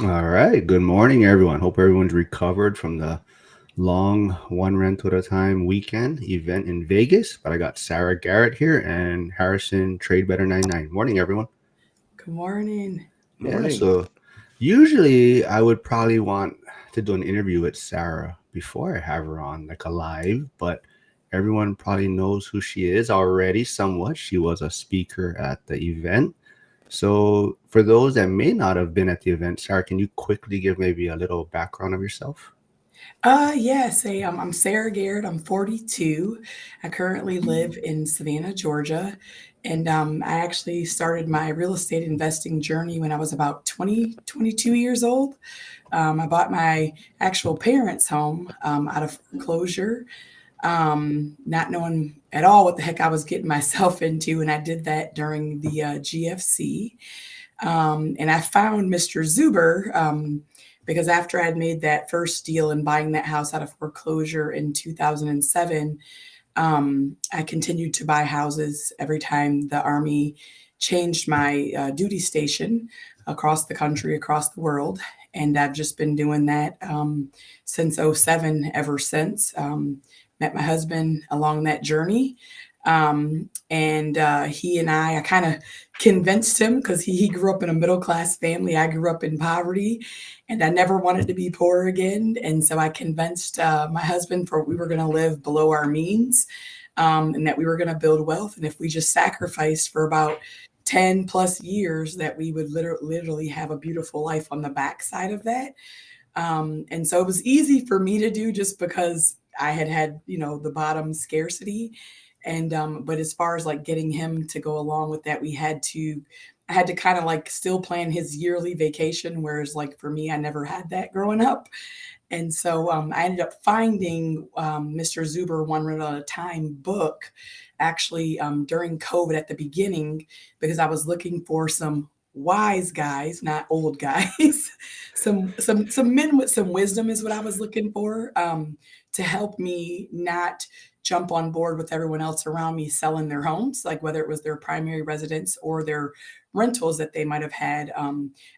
All right. Good morning, everyone. Hope everyone's recovered from the long one rental at a time weekend event in Vegas. But I got Sarah Garrett here and Harrison Trade Better 99. Morning, everyone. Good morning. Yeah. Morning. So usually I would probably want to do an interview with Sarah before I have her on, like a live, but everyone probably knows who she is already somewhat. She was a speaker at the event. So, for those that may not have been at the event, Sarah, can you quickly give maybe a little background of yourself? I'm Sarah Garrett. I'm 42. I currently live in Savannah, Georgia. And I actually started my real estate investing journey when I was about 22 years old. I bought my actual parents' home out of foreclosure, not knowing at all what the heck I was getting myself into. And I did that during the GFC. And I found Mr. Zuber because after I'd made that first deal and buying that house out of foreclosure in 2007, I continued to buy houses every time the Army changed my duty station across the country, across the world. And I've just been doing that since '07, ever since. Met my husband along that journey. And he and I kind of convinced him because he grew up in a middle class family. I grew up in poverty and I never wanted to be poor again. And so I convinced my husband for we were going to live below our means, and that we were going to build wealth. And if we just sacrificed for about 10 plus years, that we would literally have a beautiful life on the backside of that. And so it was easy for me to do just because I had, the bottom scarcity. And but as far as like getting him to go along with that, I had to kind of like still plan his yearly vacation, whereas like for me, I never had that growing up. And so I ended up finding Mr. Zuber One Rent at a Time book actually during COVID at the beginning because I was looking for some wise guys, not old guys, some men with some wisdom is what I was looking for, to help me not jump on board with everyone else around me selling their homes, like whether it was their primary residence or their rentals that they might have had.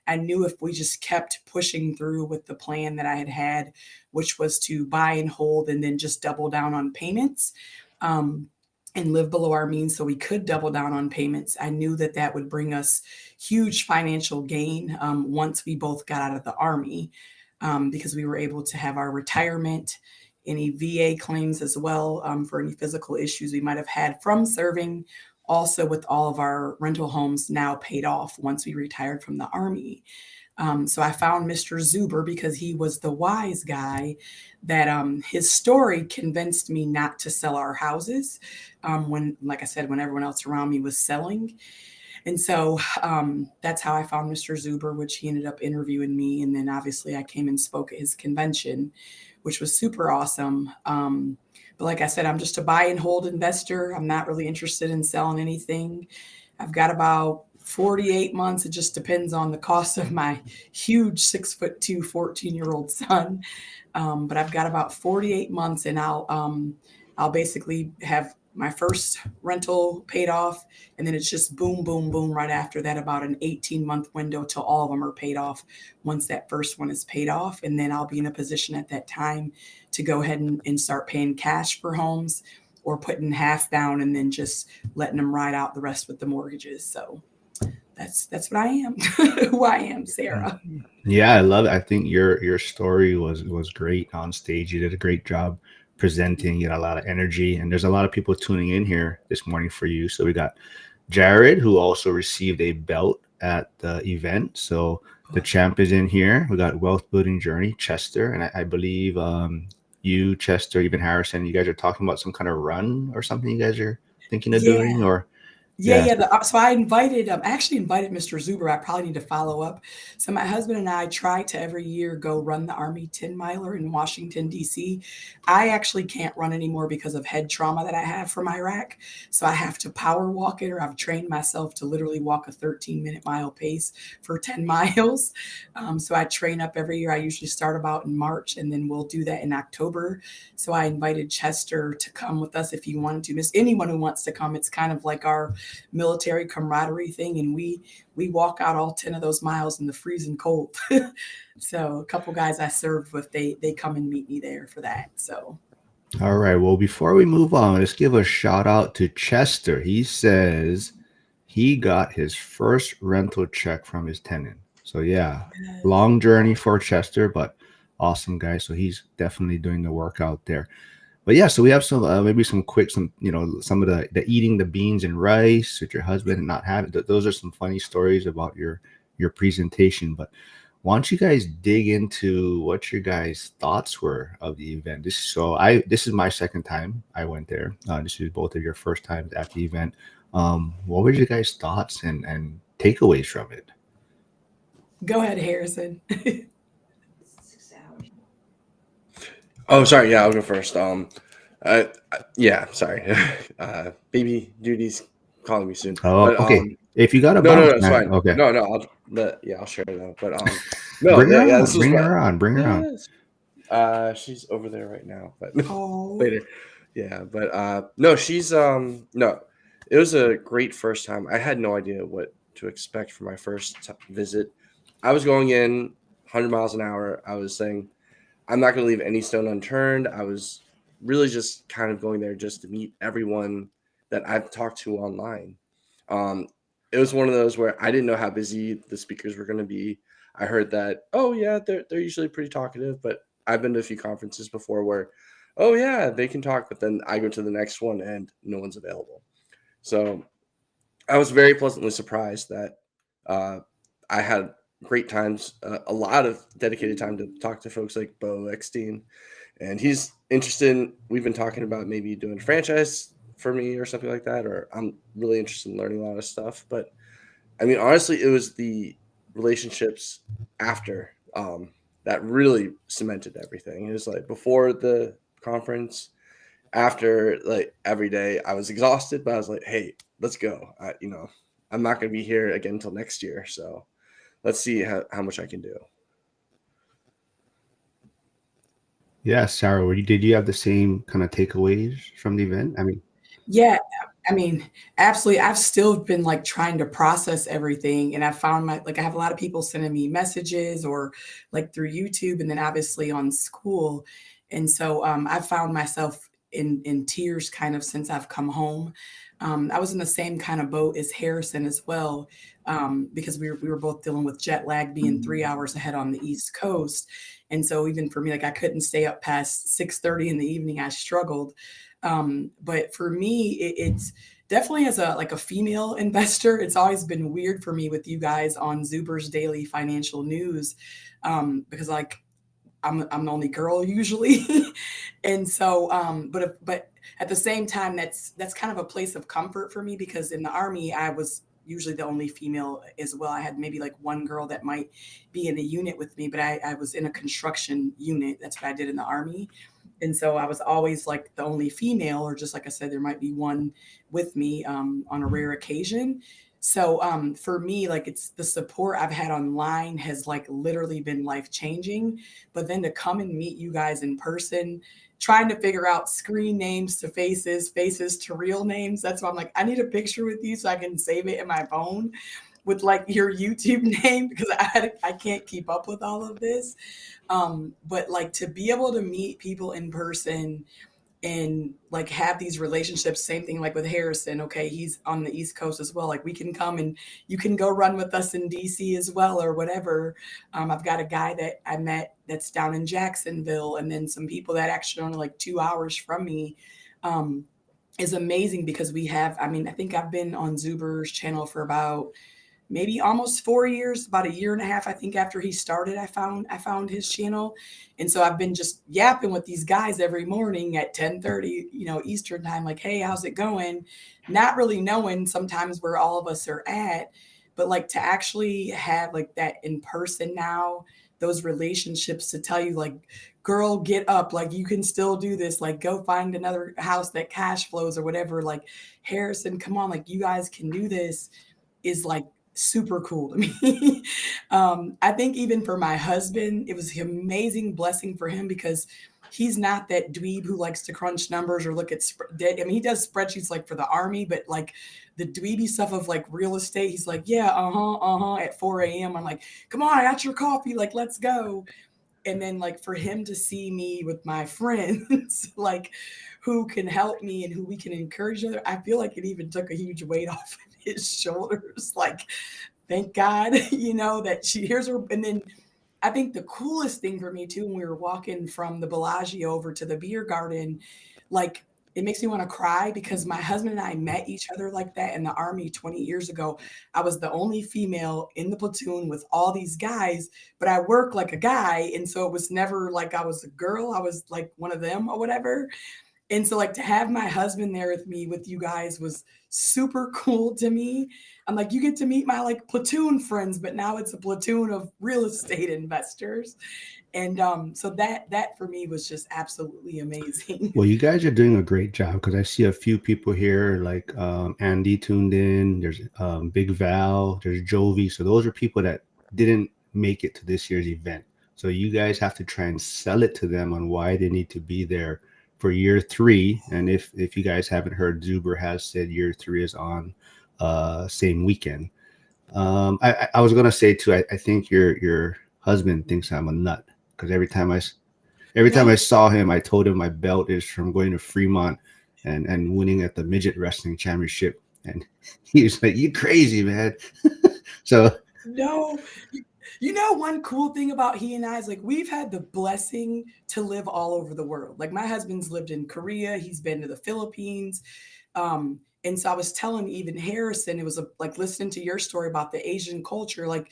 I knew if we just kept pushing through with the plan that I had, which was to buy and hold and then just double down on payments. Um, and live below our means so we could double down on payments. I knew that that would bring us huge financial gain once we both got out of the Army, because we were able to have our retirement, any VA claims as well, for any physical issues we might have had from serving. Also, with all of our rental homes now paid off once we retired from the Army. So I found Mr. Zuber because he was the wise guy that his story convinced me not to sell our houses when, like I said, when everyone else around me was selling. And so that's how I found Mr. Zuber, which he ended up interviewing me. And then obviously I came and spoke at his convention, which was super awesome. But like I said, I'm just a buy and hold investor. I'm not really interested in selling anything. I've got about 48 months. It just depends on the cost of my huge 6'2", 14-year-old son. But I've got about 48 months and I'll basically have my first rental paid off. And then it's just boom, boom, boom right after that, about an 18-month window till all of them are paid off once that first one is paid off. And then I'll be in a position at that time to go ahead and start paying cash for homes or putting half down and then just letting them ride out the rest with the mortgages. So that's what I am, who I am, Sarah. Yeah, I love it. I think your story was great on stage. You did a great job presenting. You had a lot of energy, and there's a lot of people tuning in here this morning for you. So we got Jared, who also received a belt at the event. So the champ is in here. We got Wealth Building Journey, Chester, and I believe you, Chester, even Harrison, you guys are talking about some kind of run or something you guys are thinking of Yeah. doing, or Yeah, yeah. yeah. So I actually invited Mr. Zuber. I probably need to follow up. So my husband and I try to every year go run the Army 10 miler in Washington, D.C. I actually can't run anymore because of head trauma that I have from Iraq. So I have to power walk it, or I've trained myself to literally walk a 13-minute mile pace for 10 miles. So I train up every year. I usually start about in March and then we'll do that in October. So I invited Chester to come with us if he wanted to. Miss anyone who wants to come. It's kind of like our military camaraderie thing, and we walk out all 10 of those miles in the freezing cold. So a couple guys I served with, they come and meet me there for that. So All right. Well, before we move on, let's give a shout out to Chester. He says he got his first rental check from his tenant. So yeah, yes. long journey for Chester, but awesome guy. So he's definitely doing the work out there. But yeah, so we have some maybe some quick some some of the eating the beans and rice with your husband and not having those are some funny stories about your presentation. But why don't you guys dig into what your guys' thoughts were of the event? This is my second time I went there. This is both of your first times at the event. What were your guys' thoughts and takeaways from it? Go ahead, Harrison. Oh, sorry. Yeah, I'll go first. Yeah, sorry. Baby duty's calling me soon, Oh, but okay. If you got a no, no, bounce, no, it's man, fine. okay, No, no, I'll share it though. But no, bring her yeah, on, this was bring my. her on, bring her on. Yes. She's over there right now, but Oh, later. Yeah, but no, she's no. It was a great first time. I had no idea what to expect for my visit. I was going in 100 miles an hour. I was saying I'm not going to leave any stone unturned. I was really just kind of going there just to meet everyone that I've talked to online. Um, it was one of those where I didn't know how busy the speakers were going to be. I heard that, oh yeah, they're usually pretty talkative, but I've been to a few conferences before where, oh yeah, they can talk, but then I go to the next one and no one's available. So I was very pleasantly surprised that uh, I had great times, a lot of dedicated time to talk to folks like Bo Eckstein, and he's interested. We've been talking about maybe doing a franchise for me or something like that, or I'm really interested in learning a lot of stuff. But I mean, honestly, it was the relationships after that really cemented everything. It was like before the conference, after like every day I was exhausted, but I was like, hey, let's go. I'm not going to be here again until next year. So let's see how much I can do. Yeah, Sarah, did you have the same kind of takeaways from the event? I mean, yeah. I mean, absolutely. I've still been like trying to process everything. And I found I have a lot of people sending me messages or like through YouTube and then obviously on school. And so I found myself in tears kind of since I've come home. I was in the same kind of boat as Harrison as well, because we were both dealing with jet lag being 3 hours ahead on the East Coast. And so even for me, like I couldn't stay up past 6:30 in the evening. I struggled. But for me, it's definitely as a female investor, it's always been weird for me with you guys on Zuber's daily financial news, because like I'm the only girl usually, and so but at the same time, that's kind of a place of comfort for me because in the army I was usually the only female as well. I had maybe like one girl that might be in a unit with me, but I was in a construction unit. That's what I did in the army. And so I was always like the only female, or just like I said, there might be one with me on a rare occasion. So for me, like it's the support I've had online has like literally been life changing. But then to come and meet you guys in person, trying to figure out screen names to faces, faces to real names. That's why I'm like, I need a picture with you so I can save it in my phone with like your YouTube name because I can't keep up with all of this. But like to be able to meet people in person and like have these relationships, same thing like with Harrison. Okay, he's on the East Coast as well. Like we can come and you can go run with us in DC as well or whatever. I've got a guy that I met that's down in Jacksonville, and then some people that actually are only like 2 hours from me. Um, is amazing because we have, I mean, I think I've been on Zuber's channel for about maybe almost 4 years, about a year and a half, I think after he started, I found his channel. And so I've been just yapping with these guys every morning at 10:30, Eastern time, like, hey, how's it going? Not really knowing sometimes where all of us are at, but like to actually have like that in person now, those relationships to tell you like, girl, get up, like you can still do this, like go find another house that cash flows or whatever. Like Harrison, come on, like you guys can do this is like super cool to me. I think even for my husband, it was an amazing blessing for him because he's not that dweeb who likes to crunch numbers or look at. I mean, he does spreadsheets like for the army, but like the dweeby stuff of like real estate. He's like, yeah, at 4 a.m. I'm like, come on, I got your coffee, like, let's go. And then like for him to see me with my friends, like who can help me and who we can encourage each other, I feel like it even took a huge weight off of his shoulders. Like, thank God, that here's her. And then I think the coolest thing for me too, when we were walking from the Bellagio over to the beer garden, like it makes me want to cry because my husband and I met each other like that in the Army 20 years ago. I was the only female in the platoon with all these guys, but I work like a guy. And so it was never like I was a girl. I was like one of them or whatever. And so like to have my husband there with me with you guys was super cool to me. I'm like, you get to meet my like platoon friends, but now it's a platoon of real estate investors. And so that for me was just absolutely amazing. Well, you guys are doing a great job because I see a few people here, like Andy tuned in. There's Big Val. There's Jovi. So those are people that didn't make it to this year's event. So you guys have to try and sell it to them on why they need to be there for year 3. And if you guys haven't heard, Zuber has said year 3 is on same weekend. I was gonna say too. I think your husband thinks I'm a nut because every time I What? saw him, I told him my belt is from going to Fremont and winning at the midget wrestling championship. And he was like, "You crazy, man." So No. One cool thing about he and I is like we've had the blessing to live all over the world. Like my husband's lived in Korea, he's been to the Philippines. And so I was telling even Harrison, it was like listening to your story about the Asian culture. Like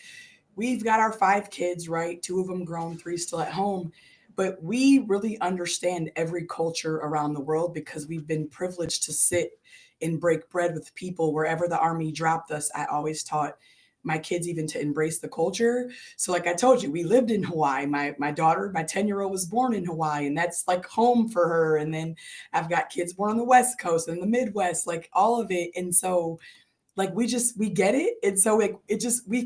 we've got our 5 kids, right? 2 of them grown, 3 still at home. But we really understand every culture around the world because we've been privileged to sit and break bread with people wherever the Army dropped us. I always taught my kids even to embrace the culture. So like I told you, we lived in Hawaii. My daughter, my 10-year-old was born in Hawaii and that's like home for her. And then I've got kids born on the West Coast and the Midwest, like all of it. And so like we get it. And so I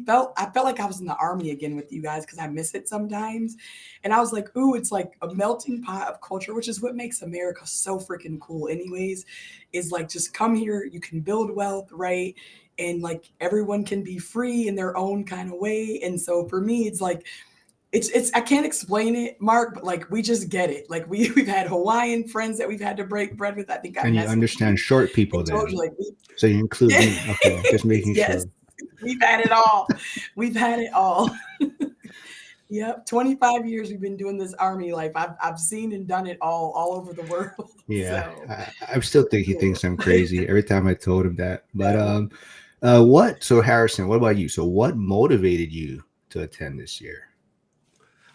felt like I was in the Army again with you guys because I miss it sometimes. And I was like, ooh, it's like a melting pot of culture, which is what makes America so freaking cool anyways, is like just come here, you can build wealth, right? And like everyone can be free in their own kind of way. And so for me, it's like it's I can't explain it, Mark, but like we just get it. Like we've had Hawaiian friends that we've had to break bread with. I think I and you messaged understand you short people and told you then. like So you include yeah. me. Okay, just making Yes, sure. we've had it all. We've had it all. Yep, 25 years we've been doing this Army life. I've seen and done it all over the world. Yeah, So I still think he cool. thinks I'm crazy every time I told him that. But No. what? So Harrison, what about you? So what motivated you to attend this year?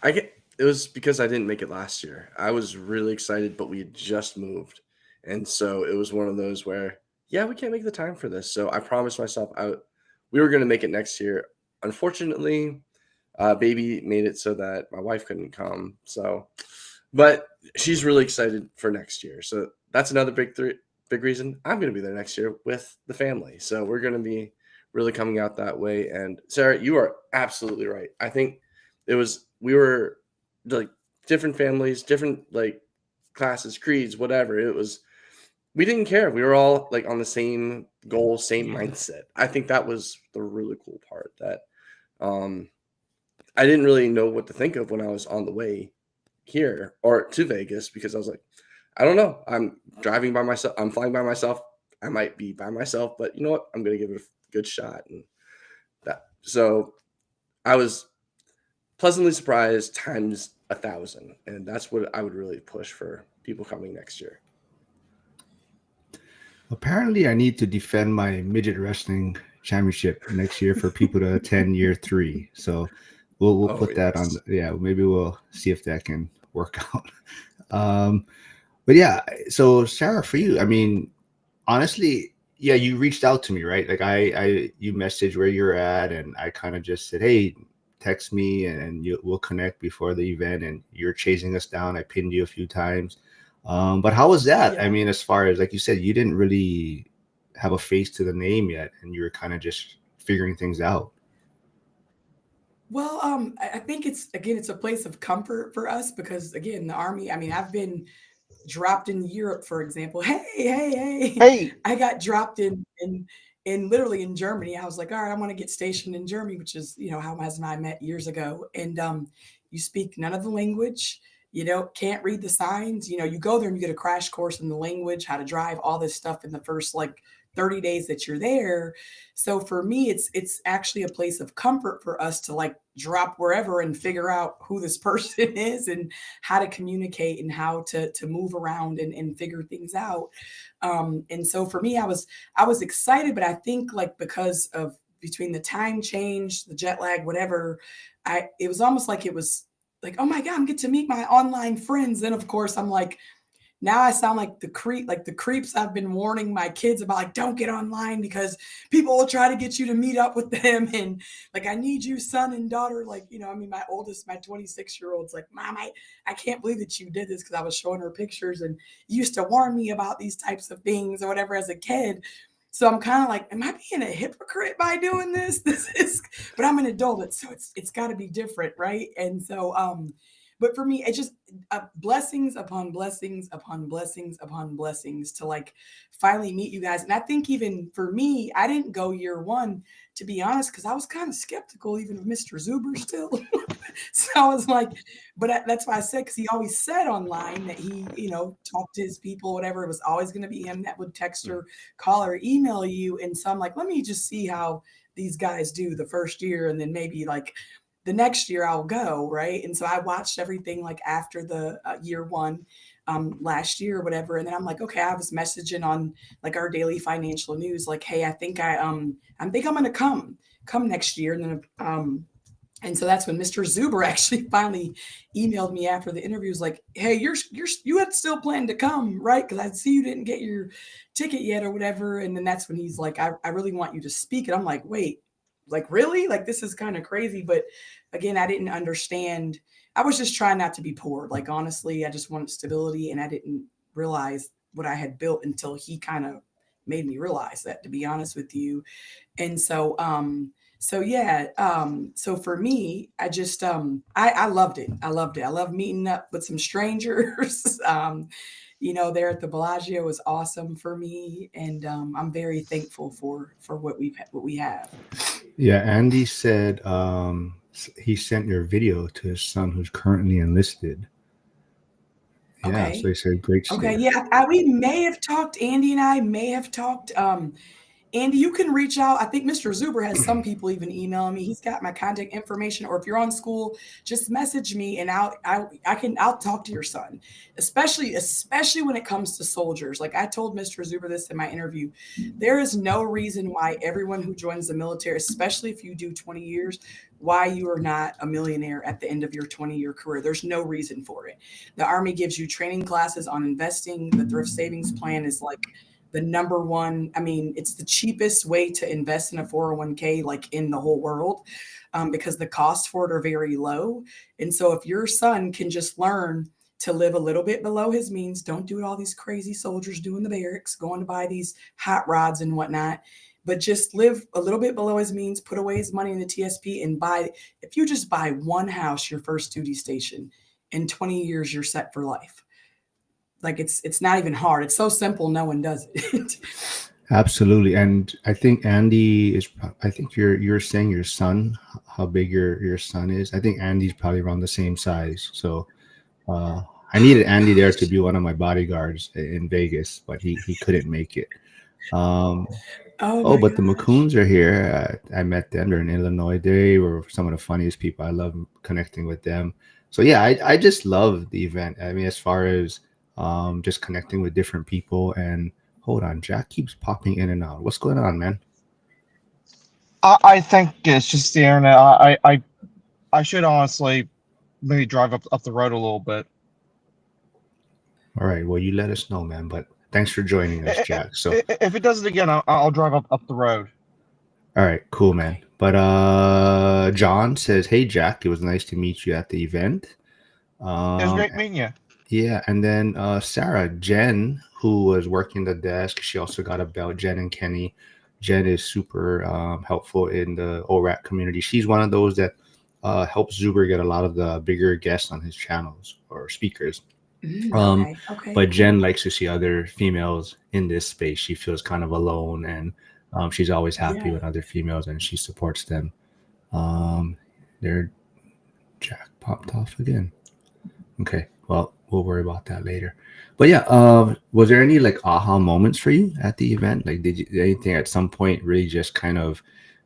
It was because I didn't make it last year. I was really excited, but we had just moved. And so it was one of those where, yeah, we can't make the time for this. So I promised myself we were going to make it next year. Unfortunately, baby made it so that my wife couldn't come. So, but she's really excited for next year. So that's another big reason I'm going to be there next year with the family. So we're going to be really coming out that way. And Sarah, you are absolutely right. I think we were like different families, different like classes, creeds, whatever. We didn't care. We were all like on the same goal, same Yeah. mindset. I think that was the really cool part that um I didn't really know what to think of when I was on the way here or to Vegas because I was like, I don't know. I'm driving by myself. I'm flying by myself. I might be by myself, but you know what? I'm going to give it a good shot. And that, so I was pleasantly surprised times 1,000. And that's what I would really push for people coming next year. Apparently, I need to defend my midget wrestling championship next year for people to attend year 3. So we'll Oh, put that on. yes. Yeah, maybe we'll see if that can work out. Um, but yeah, so Sarah, for you, I mean, honestly, yeah, you reached out to me, right? Like you messaged where you're at, and I kind of just said, hey, text me, and we'll connect before the event. And you're chasing us down. I pinned you a few times. But how was that? I Yeah. mean, as far as like you said, you didn't really have a face to the name yet, and you were kind of just figuring things out. Well, I think it's a place of comfort for us because again, the Army, I mean, I've been dropped in Europe, for example. Hey, hey, hey. Hey, I got dropped in And literally in Germany, I was like, all right, I want to get stationed in Germany, which is, how my husband and I met years ago. And you speak none of the language, can't read the signs. You go there and you get a crash course in the language, how to drive, all this stuff in the first like 30 days that you're there. So for me, it's actually a place of comfort for us to like drop wherever and figure out who this person is and how to communicate and how to move around and figure things out. And so for me, I was excited, but I think like because of between the time change, the jet lag, whatever, it was almost like it was like, oh my God, I'm get to meet my online friends. Then of course I'm like, now I sound like the creeps I've been warning my kids about, like, don't get online because people will try to get you to meet up with them. And like, I need you, son and daughter. Like, my oldest, my 26-year-old's like, Mom, I can't believe that you did this, because I was showing her pictures and you used to warn me about these types of things or whatever as a kid. So I'm kind of like, am I being a hypocrite by doing this? But I'm an adult, so it's got to be different, right? And so, but for me, it's just blessings upon blessings upon blessings upon blessings to like finally meet you guys. And I think even for me, I didn't go year one, to be honest, because I was kind of skeptical even of Mr. Zuber still. So I was like, but that's why I said, because he always said online that he, talked to his people, whatever. It was always going to be him that would text or call or email you. And so I'm like, let me just see how these guys do the first year, and then maybe like the next year I'll go, right? And so I watched everything like after the year one last year or whatever. And then I'm like, okay, I was messaging on like our daily financial news, like, hey, I think I'm gonna come next year. And then and so that's when Mr. Zuber actually finally emailed me after the interview. Was like, hey, you had still planned to come, right? Because I see you didn't get your ticket yet or whatever. And then that's when he's like, I really want you to speak. And I'm like, wait, like really? Like this is kind of crazy. But again, I didn't understand. I was just trying not to be poor. Like honestly, I just wanted stability, and I didn't realize what I had built until he kind of made me realize that, to be honest with you. And so so yeah, so for me, I just I loved it. I loved it. I love meeting up with some strangers. There at the Bellagio was awesome for me, and I'm very thankful for what we have. Yeah, Andy said he sent your video to his son who's currently enlisted. Yeah, so Okay. he said great Okay. story. Yeah, we may have talked. Andy and I may have talked. Andy, you can reach out. I think Mr. Zuber has some people even emailing me. He's got my contact information. Or if you're on school, just message me and I'll talk to your son. Especially when it comes to soldiers. Like I told Mr. Zuber this in my interview. There is no reason why everyone who joins the military, especially if you do 20 years, why you are not a millionaire at the end of your 20-year career. There's no reason for it. The Army gives you training classes on investing. The thrift savings plan is like the number one. I mean, it's the cheapest way to invest in a 401k like in the whole world, because the costs for it are very low. And so if your son can just learn to live a little bit below his means, don't do what all these crazy soldiers do in the barracks, going to buy these hot rods and whatnot, but just live a little bit below his means, put away his money in the TSP and if you just buy one house, your first duty station, in 20 years, you're set for life. Like it's not even hard. It's so simple. No one does it. Absolutely, and I think Andy is. I think you're saying your son, how big your son is. I think Andy's probably around the same size. So I needed Oh Andy there to gosh. be one of my bodyguards in Vegas, but he couldn't make it. Um, Oh oh, my but the gosh. McCoons are here. I met them. They're in Illinois. They were some of the funniest people. I love connecting with them. So yeah, I just love the event. I mean, as far as just connecting with different people. And hold on, Jack keeps popping in and out. What's going on, man? I think it's just the internet. I should honestly maybe drive up the road a little bit. All right, well, you let us know, man. But thanks for joining us, Jack. So If it does it again, I'll drive up the road. all right, cool, man. Okay. But John says, "Hey, Jack, it was nice to meet you at the event." It was Um, great meeting you. Yeah, and then Sarah, Jen, who was working the desk, she also got a belt. Jen and Kenny. Jen is super helpful in the ORAAT community. She's one of those that helps Zuber get a lot of the bigger guests on his channels or speakers. Um, Okay. Okay. but Jen Cool. likes to see other females in this space. She feels kind of alone, and She's always happy Yeah. with other females and she supports them. Um, their jack popped off again. Okay, well, we'll worry about that later. But yeah, was there any like aha moments for you at the event? Like, did anything at some point really just kind of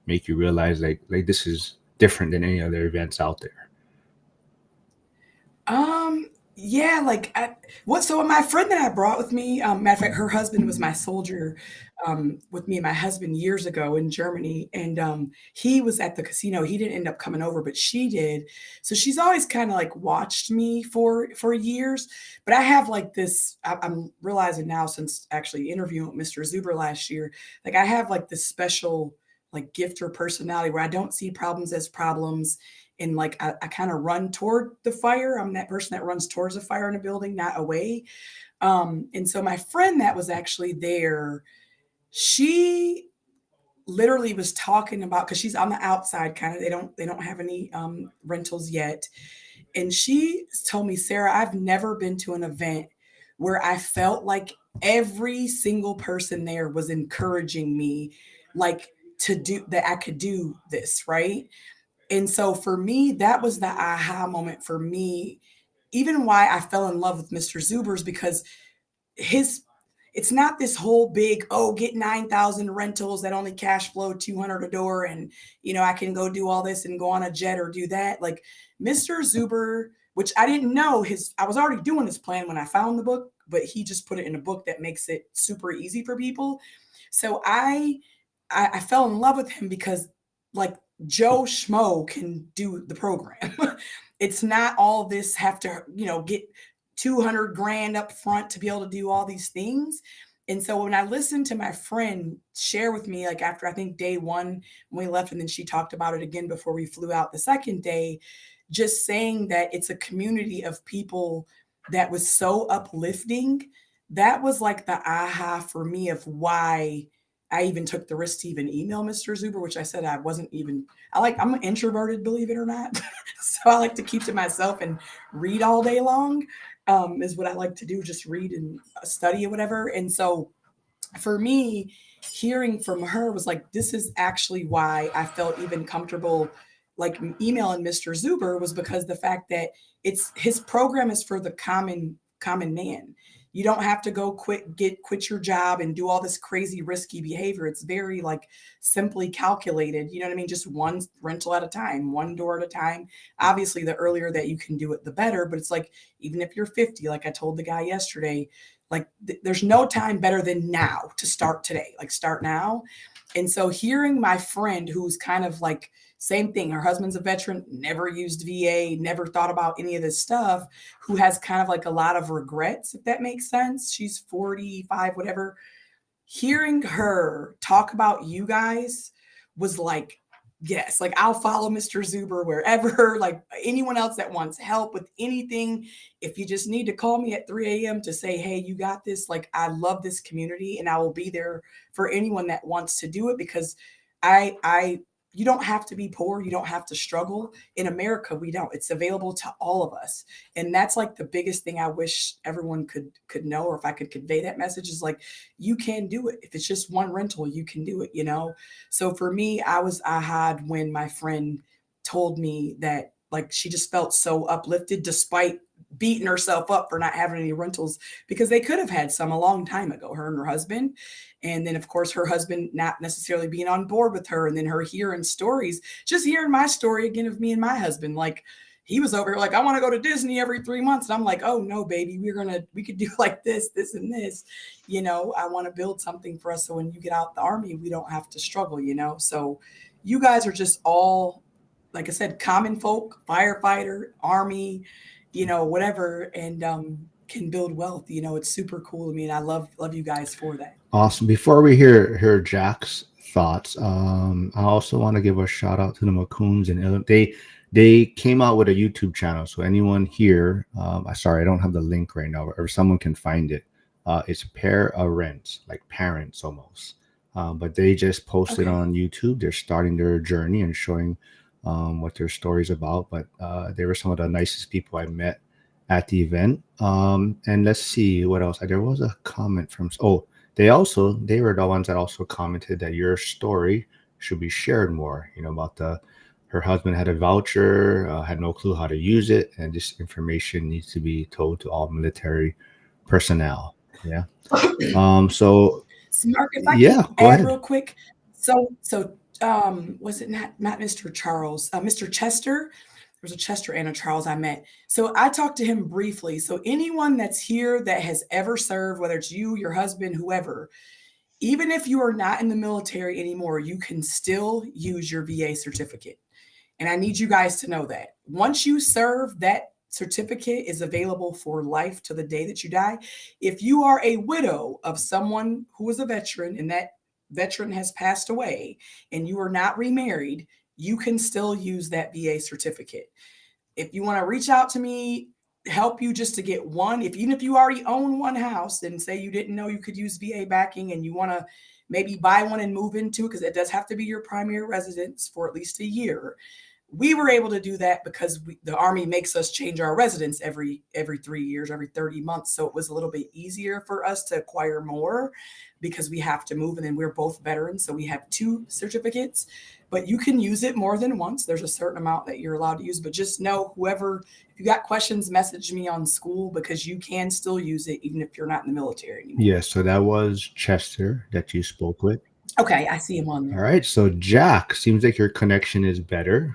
make you realize like this is different than any other events out there? Yeah, like so my friend that I brought with me, matter of fact, her husband was my soldier with me and my husband years ago in Germany. And he was at the casino. He didn't end up coming over, but she did. So she's always kind of like watched me for years. But I have like this, I'm realizing now since actually interviewing with Mr. Zuber last year, like I have like this special like gift or personality where I don't see problems as problems, and like I kind of run toward the fire. I'm that person that runs towards a fire in a building, not away. And so my friend that was actually there, she literally was talking about, because she's on the outside kind of, they don't have any rentals yet. And she told me, Sarah, I've never been to an event where I felt like every single person there was encouraging me, like to do that, I could do this, right? And so for me, that was the aha moment for me. Even why I fell in love with Mr. Zuber's, because his it's not this whole big, oh, get 9,000 rentals that only cash flow 200 a door, and I can go do all this and go on a jet or do that. Like Mr. Zuber, which I didn't know, I was already doing this plan when I found the book, but he just put it in a book that makes it super easy for people. So I fell in love with him because like Joe Schmo can do the program. It's not all this have to, get 200 grand up front to be able to do all these things. And so when I listened to my friend share with me, like after I think day one, when we left, and then she talked about it again before we flew out the second day, just saying that it's a community of people that was so uplifting. That was like the aha for me of why I even took the risk to even email Mr. Zuber, which I said I wasn't even. I'm introverted, believe it or not. So I like to keep to myself and read all day long, is what I like to do, just read and study or whatever. And so for me, hearing from her was like, this is actually why I felt even comfortable like emailing Mr. Zuber, was because the fact that it's his program is for the common man. You don't have to go quit your job and do all this crazy risky behavior. It's very like simply calculated. You know what I mean? Just one rental at a time, one door at a time. Obviously, the earlier that you can do it, the better. But it's like, even if you're 50, like I told the guy yesterday, like there's no time better than now to start today. Like start now. And so hearing my friend, who's kind of like same thing, her husband's a veteran, never used VA, never thought about any of this stuff, who has kind of like a lot of regrets, if that makes sense. She's 45, whatever. Hearing her talk about you guys was like, yes, like I'll follow Mr. Zuber wherever, like anyone else that wants help with anything. If you just need to call me at 3 a.m. to say, hey, you got this, like I love this community and I will be there for anyone that wants to do it, because I you don't have to be poor. You don't have to struggle. In America, we don't. It's available to all of us. And that's like the biggest thing I wish everyone could know, or if I could convey that message, is like, you can do it. If it's just one rental, you can do it. So for me, I had when my friend told me that, like, she just felt so uplifted despite beating herself up for not having any rentals, because they could have had some a long time ago, her and her husband. And then, of course, her husband not necessarily being on board with her. And then her hearing stories, just hearing my story again of me and my husband. Like, he was over here like, I want to go to Disney every 3 months. And I'm like, oh, no, baby, we could do like this, and this. I want to build something for us so when you get out the Army, we don't have to struggle. So you guys are just all, like I said, common folk, firefighter, Army, whatever, and can build wealth. It's super cool to me, and I love you guys for that. Awesome. Before we hear Jack's thoughts, I also want to give a shout out to the Macoons, and they came out with a YouTube channel. So anyone here, sorry, I don't have the link right now, or someone can find it. It's F.I.R.E, like parents almost. But they just posted on YouTube. They're starting their journey and showing what their story's about. But they were some of the nicest people I met at the event. And let's see what else. There was a comment from they were the ones that also commented that your story should be shared more. About her husband had a voucher, had no clue how to use it, and this information needs to be told to all military personnel. Yeah. So So Mark, if I yeah, can go add ahead. real quick. Was it not Mr. Charles, Mr. Chester? There was a Chester and a Charles I met. So I talked to him briefly. So anyone that's here that has ever served, whether it's you, your husband, whoever, even if you are not in the military anymore, you can still use your VA certificate. And I need you guys to know that. Once you serve, that certificate is available for life to the day that you die. If you are a widow of someone who is a veteran and that veteran has passed away and you are not remarried, you can still use that VA certificate. If you want to reach out to me, help you just to get one, even if you already own one house and say you didn't know you could use VA backing and you want to maybe buy one and move into it, because it does have to be your primary residence for at least a year. We were able to do that because the Army makes us change our residence every 3 years, every 30 months. So it was a little bit easier for us to acquire more because we have to move. And then we're both veterans, so we have 2 certificates. But you can use it more than once. There's a certain amount that you're allowed to use. But just know, if you got questions, message me on school, because you can still use it even if you're not in the military anymore. Yeah, so that was Chester that you spoke with. Okay, I see him on All there. right, so Jack, seems like your connection is better.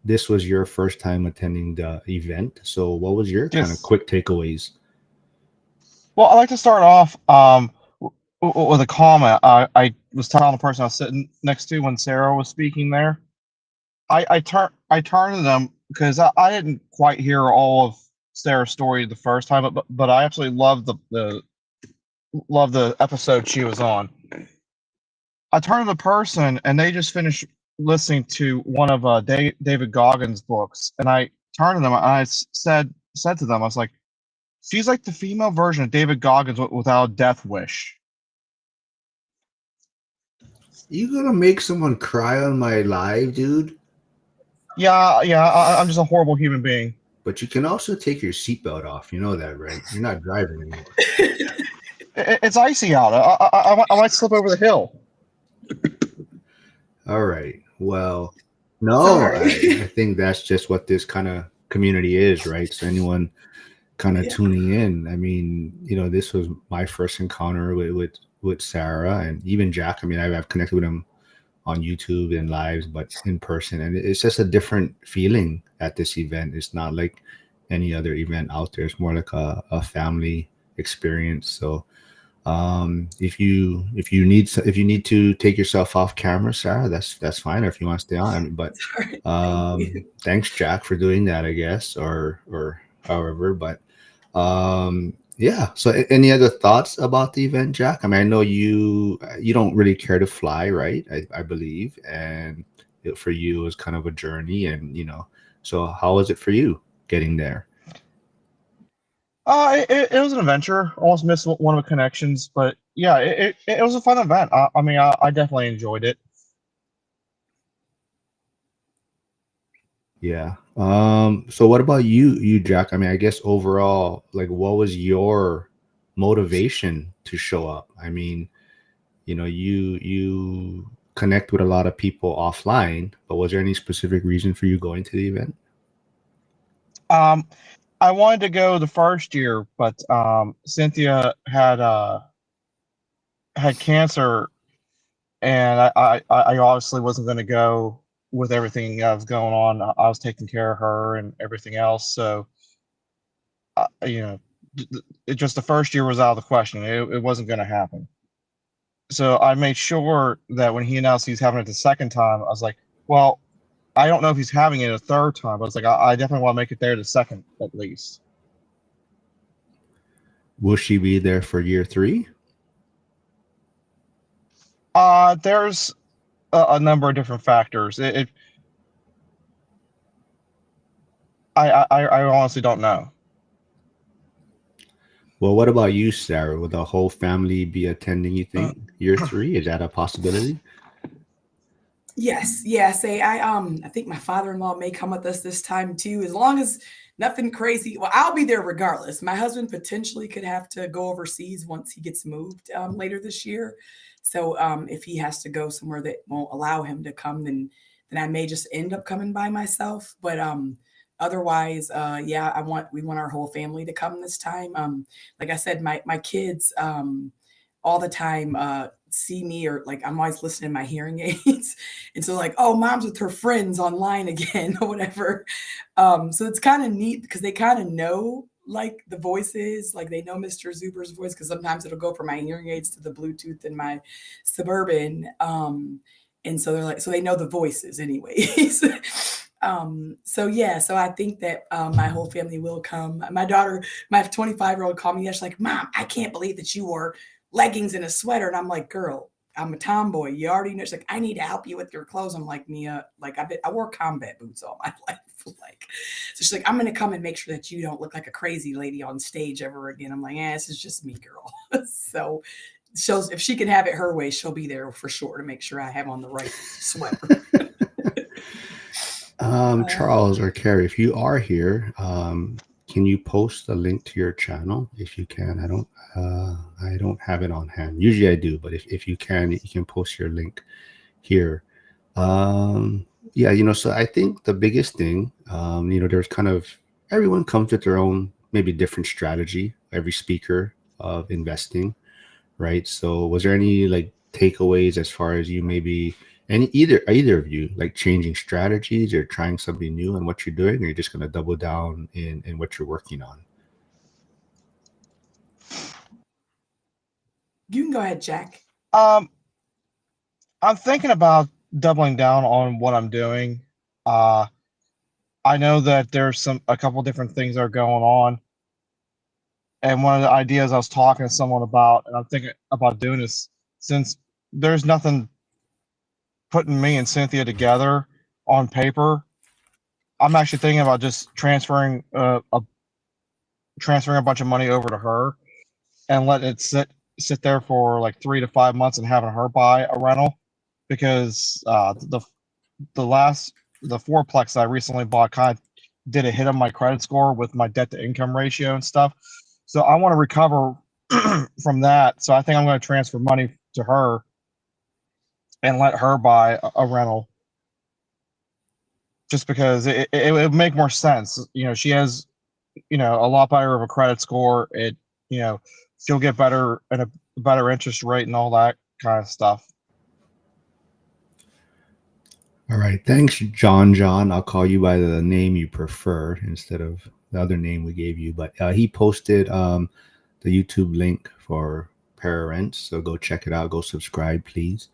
This was your first time attending the event, so what was your kind of Yes. quick takeaways? Well, I'd like to start off with a comment. I was telling the person I was sitting next to when Sarah was speaking there. I turned to them because I didn't quite hear all of Sarah's story the first time, but I absolutely loved the episode she was on. I turned to the person and they just finished listening to one of David Goggins' books, and I turned to them and I said to them, I was like, "She's like the female version of David Goggins without a death wish." You gonna make someone cry on my live, dude? Yeah, I'm just a horrible human being. But you can also take your seatbelt off. You know that, right? You're not driving anymore. It's icy out. I might slip over the hill. All right. Well, no, Sorry. I think that's just what this kind of community is, right? So anyone kind of Yeah. tuning in, I mean, this was my first encounter with Sarah and even Jack. I mean, I've connected with him on YouTube and lives, but in person, and it's just a different feeling at this event. It's not like any other event out there. It's more like a family experience. So if you need to take yourself off camera, Sarah, that's fine. Or if you want to stay on, I mean, but Sorry. Thank you. thanks, Jack, for doing that, I guess, or however. But yeah. So any other thoughts about the event, Jack? I mean, I know you don't really care to fly, right? I believe, and for you it was kind of a journey, and so how was it for you getting there? It was an adventure. Almost missed one of the connections, but yeah, it was a fun event. I mean, I definitely enjoyed it. Yeah. So what about you, Jack? I mean, I guess overall, like, what was your motivation to show up? I mean, you connect with a lot of people offline, but was there any specific reason for you going to the event? Um, I wanted to go the first year, but Cynthia had cancer, and I obviously wasn't going to go with everything that was going on. I was taking care of her and everything else, so you know, it just the first year was out of the question. It wasn't going to happen. So I made sure that when he announced he's having it the second time, I was like, well, I don't know if he's having it a third time, but it's like I definitely want to make it there the second at least. Will she be there for year 3? There's a number of different factors. I honestly don't know. Well, what about you, Sarah? Will the whole family be attending, you think, year 3? Is that a possibility? Yes, yeah. I think my father-in-law may come with us this time too, as long as nothing crazy. Well, I'll be there regardless. My husband potentially could have to go overseas once he gets moved later this year. So if he has to go somewhere that won't allow him to come, then I may just end up coming by myself. But otherwise, yeah, we want our whole family to come this time. Like I said, my kids all the time see me, or like I'm always listening to my hearing aids, and so like, oh, mom's with her friends online again or whatever. So it's kind of neat because they kind of know like the voices, like they know Mr. Zuber's voice because sometimes it'll go from my hearing aids to the Bluetooth in my Suburban. And so they're like, so they know the voices anyways. So yeah, so I think that my whole family will come. My daughter, my 25-year-old called me yesterday, like, Mom, I can't believe that you wore leggings and a sweater. And I'm like, girl, I'm a tomboy. You already know. She's like, I need to help you with your clothes. I'm like, Mia, like I wore combat boots all my life. Like, so she's like, I'm gonna come and make sure that you don't look like a crazy lady on stage ever again. I'm like, this is just me, girl. So if she can have it her way, she'll be there for sure to make sure I have on the right sweater. Charles or Carrie, if you are here, can you post a link to your channel if you can? I don't have it on hand. Usually I do, but if you can post your link here. Yeah, so I think the biggest thing, there's kind of everyone comes with their own maybe different strategy, every speaker of investing, right? So was there any like takeaways as far as you maybe either of you like changing strategies or trying something new in what you're doing, or you're just going to double down in what you're working on? You can go ahead, Jack. I'm thinking about doubling down on what I'm doing. I know that there's a couple different things that are going on. And one of the ideas I was talking to someone about, and I'm thinking about doing is, since there's nothing putting me and Cynthia together on paper, I'm actually thinking about just transferring a bunch of money over to her and let it sit there for like 3 to 5 months and having her buy a rental, because the fourplex I recently bought kind of did a hit on my credit score with my debt to income ratio and stuff. So I want to recover from that. So I think I'm going to transfer money to her and let her buy a rental, just because it would make more sense. She has, a lot better of a credit score. She'll get better and a better interest rate and all that kind of stuff. All right. Thanks, John. I'll call you by the name you prefer instead of the other name we gave you. But he posted the YouTube link for F.I.R.E, so go check it out. Go subscribe, please.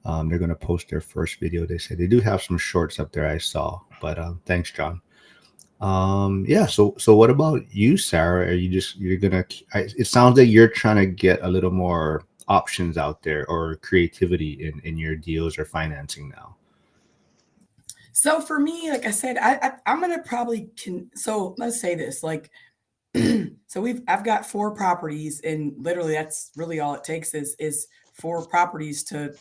They're going to post their first video. They said they do have some shorts up there I saw. But thanks, John. Yeah. So what about you, Sarah? Are you're going to, it sounds like you're trying to get a little more options out there or creativity in your deals or financing now. So for me, like I said, I'm gonna probably so let's say this, like, so I've got 4 properties, and literally that's really all it takes is 4 properties to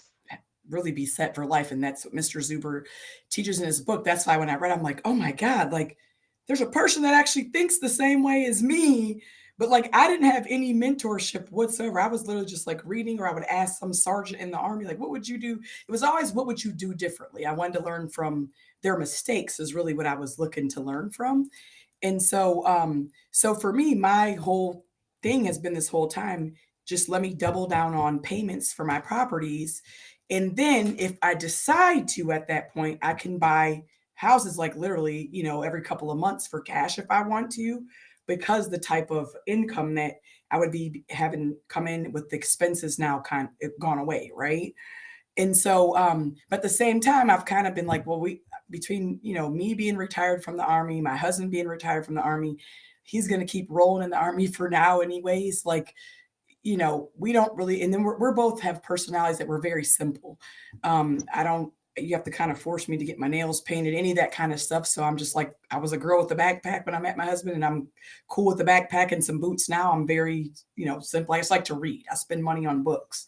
really be set for life. And that's what Mr. Zuber teaches in his book. That's why when I read, I'm like, oh my God, like there's a person that actually thinks the same way as me. But like I didn't have any mentorship whatsoever. I was literally just like reading, or I would ask some sergeant in the Army, like, what would you do? It was always, what would you do differently? I wanted to learn from their mistakes, is really what I was looking to learn from. And so for me, my whole thing has been this whole time, just let me double down on payments for my properties. And then if I decide to, at that point, I can buy houses like literally, every couple of months for cash if I want to, because the type of income that I would be having come in with the expenses now kind of gone away, right? And so, but at the same time, I've kind of been like, well, between, me being retired from the Army, my husband being retired from the Army, he's going to keep rolling in the Army for now anyways. Like, we don't really, and then we're both have personalities that were very simple. You have to kind of force me to get my nails painted, any of that kind of stuff. So I'm just like, I was a girl with a backpack when I met my husband, and I'm cool with the backpack and some boots now. I'm very, simple. I just like to read. I spend money on books.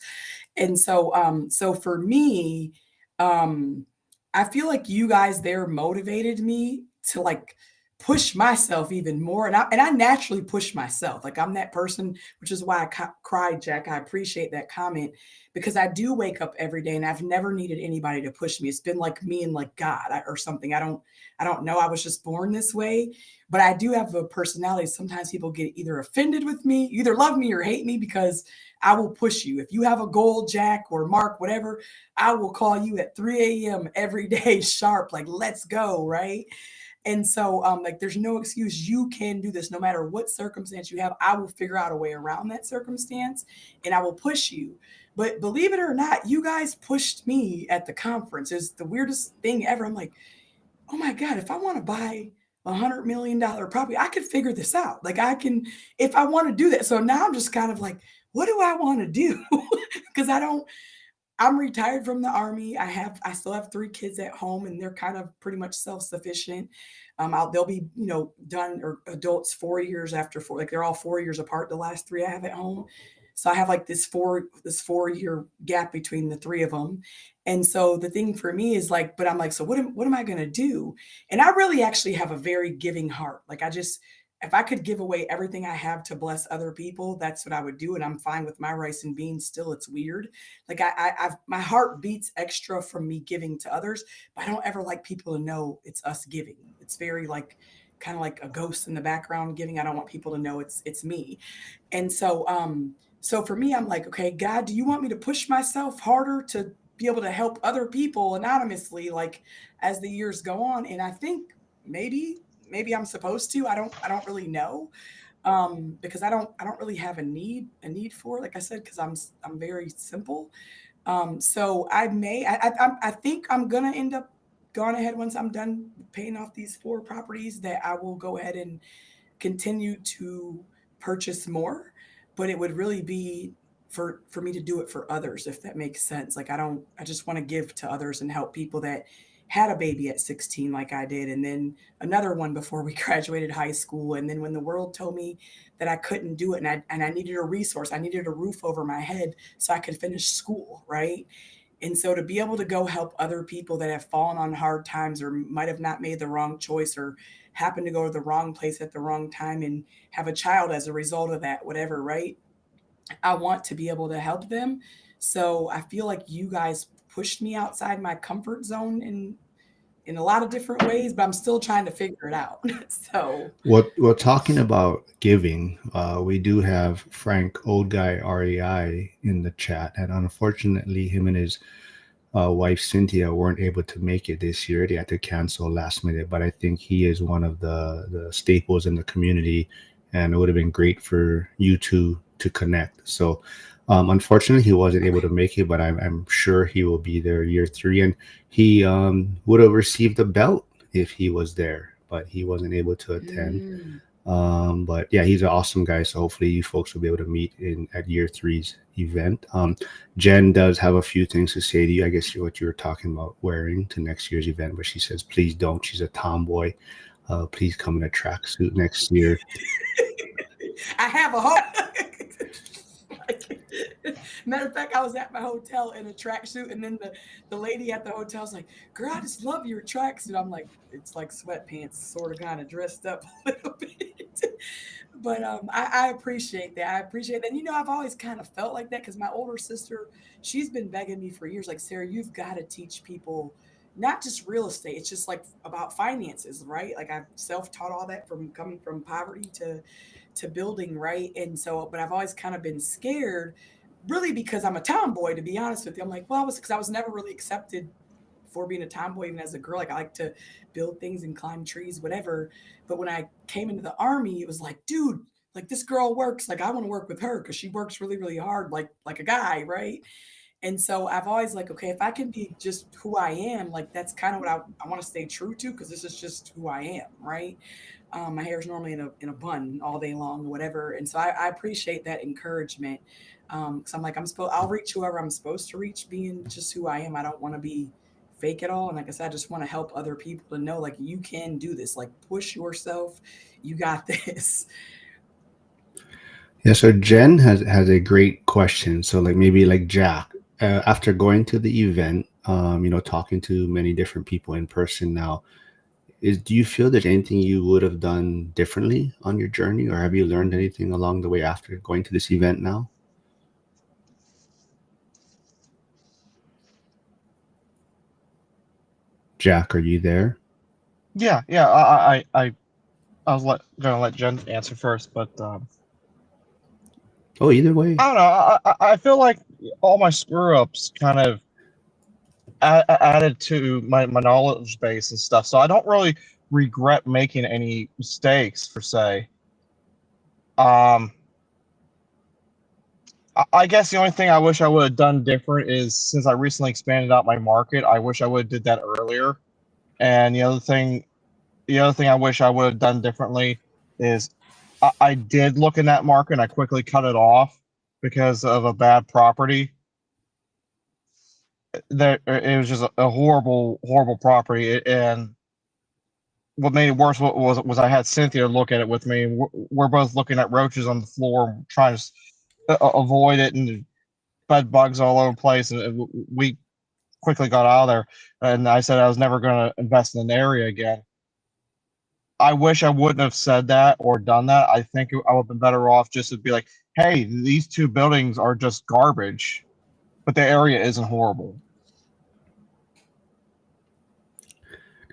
And so for me, I feel like you guys there motivated me to like push myself even more. And I naturally push myself. Like I'm that person, which is why I cried, Jack. I appreciate that comment because I do wake up every day and I've never needed anybody to push me. It's been like me and like God or something. I don't know. I was just born this way, but I do have a personality. Sometimes people get either offended with me, either love me or hate me because I will push you. If you have a goal, Jack or Mark, whatever, I will call you at 3 a.m. every day sharp. Like, let's go. Right. And so, like, there's no excuse. You can do this no matter what circumstance you have. I will figure out a way around that circumstance and I will push you. But believe it or not, you guys pushed me at the conference. It's the weirdest thing ever. I'm like, oh my God, if I want to buy $100 million property, I could figure this out. Like, I can, if I want to do that. So now I'm just kind of like, what do I want to do? Because I'm retired from the Army. I still have 3 kids at home and they're kind of pretty much self-sufficient. They'll be, done or adults 4 years after four, like they're all 4 years apart. The last 3 I have at home. So I have like this 4-year gap between the 3 of them. And so the thing for me is like, but I'm like, so what am I going to do? And I really actually have a very giving heart. Like if I could give away everything I have to bless other people, that's what I would do. And I'm fine with my rice and beans still. It's weird. Like my heart beats extra from me giving to others, but I don't ever like people to know it's us giving. It's very like, kind of like a ghost in the background giving. I don't want people to know it's me. And so for me, I'm like, okay, God, do you want me to push myself harder to be able to help other people anonymously, like as the years go on? And I think maybe I'm supposed to. I don't really know. Because I don't really have a need for it, like I said, because I'm very simple. So I think I'm gonna end up going ahead once I'm done paying off these 4 properties that I will go ahead and continue to purchase more, but it would really be for me to do it for others, if that makes sense. Like I just want to give to others and help people that had a baby at 16 like I did, and then another one before we graduated high school, and then when the world told me that I couldn't do it and I needed a resource, I needed a roof over my head so I could finish school, right? And so to be able to go help other people that have fallen on hard times or might have not made the wrong choice or happened to go to the wrong place at the wrong time and have a child as a result of that, whatever, right? I want to be able to help them. So I feel like you guys pushed me outside my comfort zone in a lot of different ways, but I'm still trying to figure it out. So What we're talking about giving, we do have Frank, old guy REI, in the chat, and unfortunately, him and his wife Cynthia weren't able to make it this year. They had to cancel last minute, but I think he is one of the staples in the community, and it would have been great for you two to connect. So, unfortunately, he wasn't able to make it, but I'm sure he will be there year 3, and he would have received a belt if he was there, but he wasn't able to attend. But yeah, he's an awesome guy. So hopefully you folks will be able to meet at year 3's event. Jen does have a few things to say to you. I guess what you were talking about wearing to next year's event, but she says, please don't. She's a tomboy. Please come in a tracksuit next year. I have a hope. Matter of fact, I was at my hotel in a tracksuit, and then the lady at the hotel was like, "Girl, I just love your tracksuit." I'm like, "It's like sweatpants, sort of, kind of dressed up a little bit." But I appreciate that. I appreciate that. I've always kind of felt like that because my older sister, she's been begging me for years, like, Sarah, you've got to teach people not just real estate. It's just like about finances, right? Like I've self-taught all that from coming from poverty to building, right? And so, but I've always kind of been scared, really, because I'm a tomboy, to be honest with you. I'm like, well, because I was never really accepted for being a tomboy even as a girl. Like I like to build things and climb trees, whatever. But when I came into the Army, it was like, dude, like this girl works. Like I want to work with her because she works really, really hard, like a guy, right? And so I've always like, okay, if I can be just who I am, like that's kind of what I want to stay true to because this is just who I am, right? My hair is normally in a bun all day long, whatever. And so I appreciate that encouragement. Because I'm like, I'll reach whoever I'm supposed to reach, being just who I am. I don't want to be fake at all. And like I said, I just want to help other people to know, like, you can do this. Like, push yourself. You got this. Yeah, so Jen has a great question. So like maybe like Jack, after going to the event, talking to many different people in person now, do you feel there's anything you would have done differently on your journey, or have you learned anything along the way after going to this event now? Jack, are you there? Yeah, yeah. I was gonna let Jen answer first, but Oh, either way. I don't know. I feel like all my screw ups kind of added to my knowledge base and stuff. So I don't really regret making any mistakes per se. Um, I guess the only thing I wish I would have done different is since I recently expanded out my market, I wish I would have did that earlier. And the other thing I wish I would have done differently is I did look in that market and I quickly cut it off because of a bad property. There, it was just a horrible, horrible property. And what made it worse was I had Cynthia look at it with me. And we're both looking at roaches on the floor, trying to avoid it, and bed bugs all over the place. And we quickly got out of there. And I said I was never going to invest in an area again. I wish I wouldn't have said that or done that. I think I would have been better off just to be like, hey, these two buildings are just garbage, but the area isn't horrible.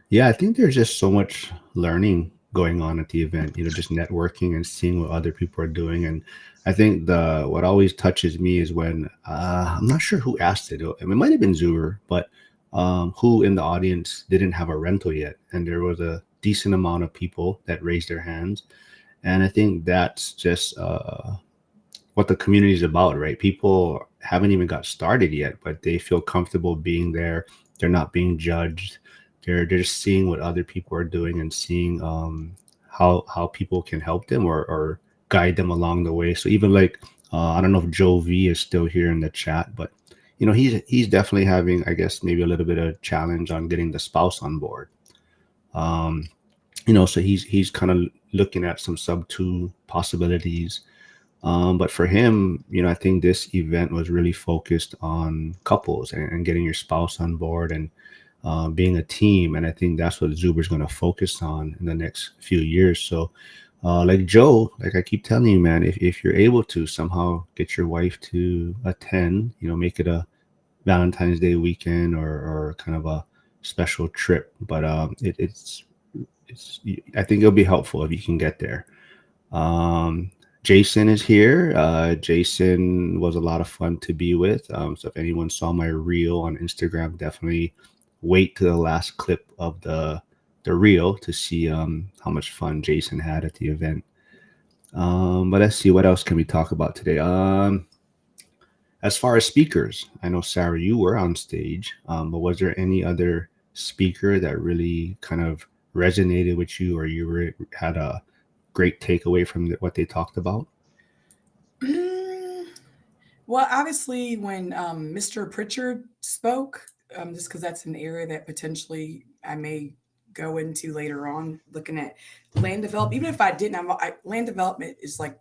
Yeah, I think there's just so much learning going on at the event, just networking and seeing what other people are doing. And I think the what always touches me is when I'm not sure who asked it. It might have been Zuber, but who in the audience didn't have a rental yet, and there was a decent amount of people that raised their hands. And I think that's just what the community is about, right? People haven't even got started yet, but they feel comfortable being there. They're not being judged. They're just seeing what other people are doing and seeing how people can help them or guide them along the way. So even like I don't know if Joe V is still here in the chat, but he's definitely having, I guess, maybe a little bit of challenge on getting the spouse on board. Um, so he's kind of looking at some sub two possibilities. But for him, I think this event was really focused on couples and getting your spouse on board and being a team. And I think that's what Zuber's going to focus on in the next few years. So, like Joe, like I keep telling you, man, if you're able to somehow get your wife to attend, make it a Valentine's Day weekend or kind of a special trip. But it's I think it'll be helpful if you can get there. Um, Jason is here. Jason was a lot of fun to be with. So if anyone saw my reel on Instagram, definitely wait to the last clip of the reel to see how much fun Jason had at the event. But let's see, what else can we talk about today? As far as speakers, I know Sarah, you were on stage, but was there any other speaker that really kind of resonated with you, or had a great takeaway from what they talked about? Well, obviously, when Mr. Pritchard spoke, just because that's an area that potentially I may go into later on, looking at land development. Even if I didn't, land development is like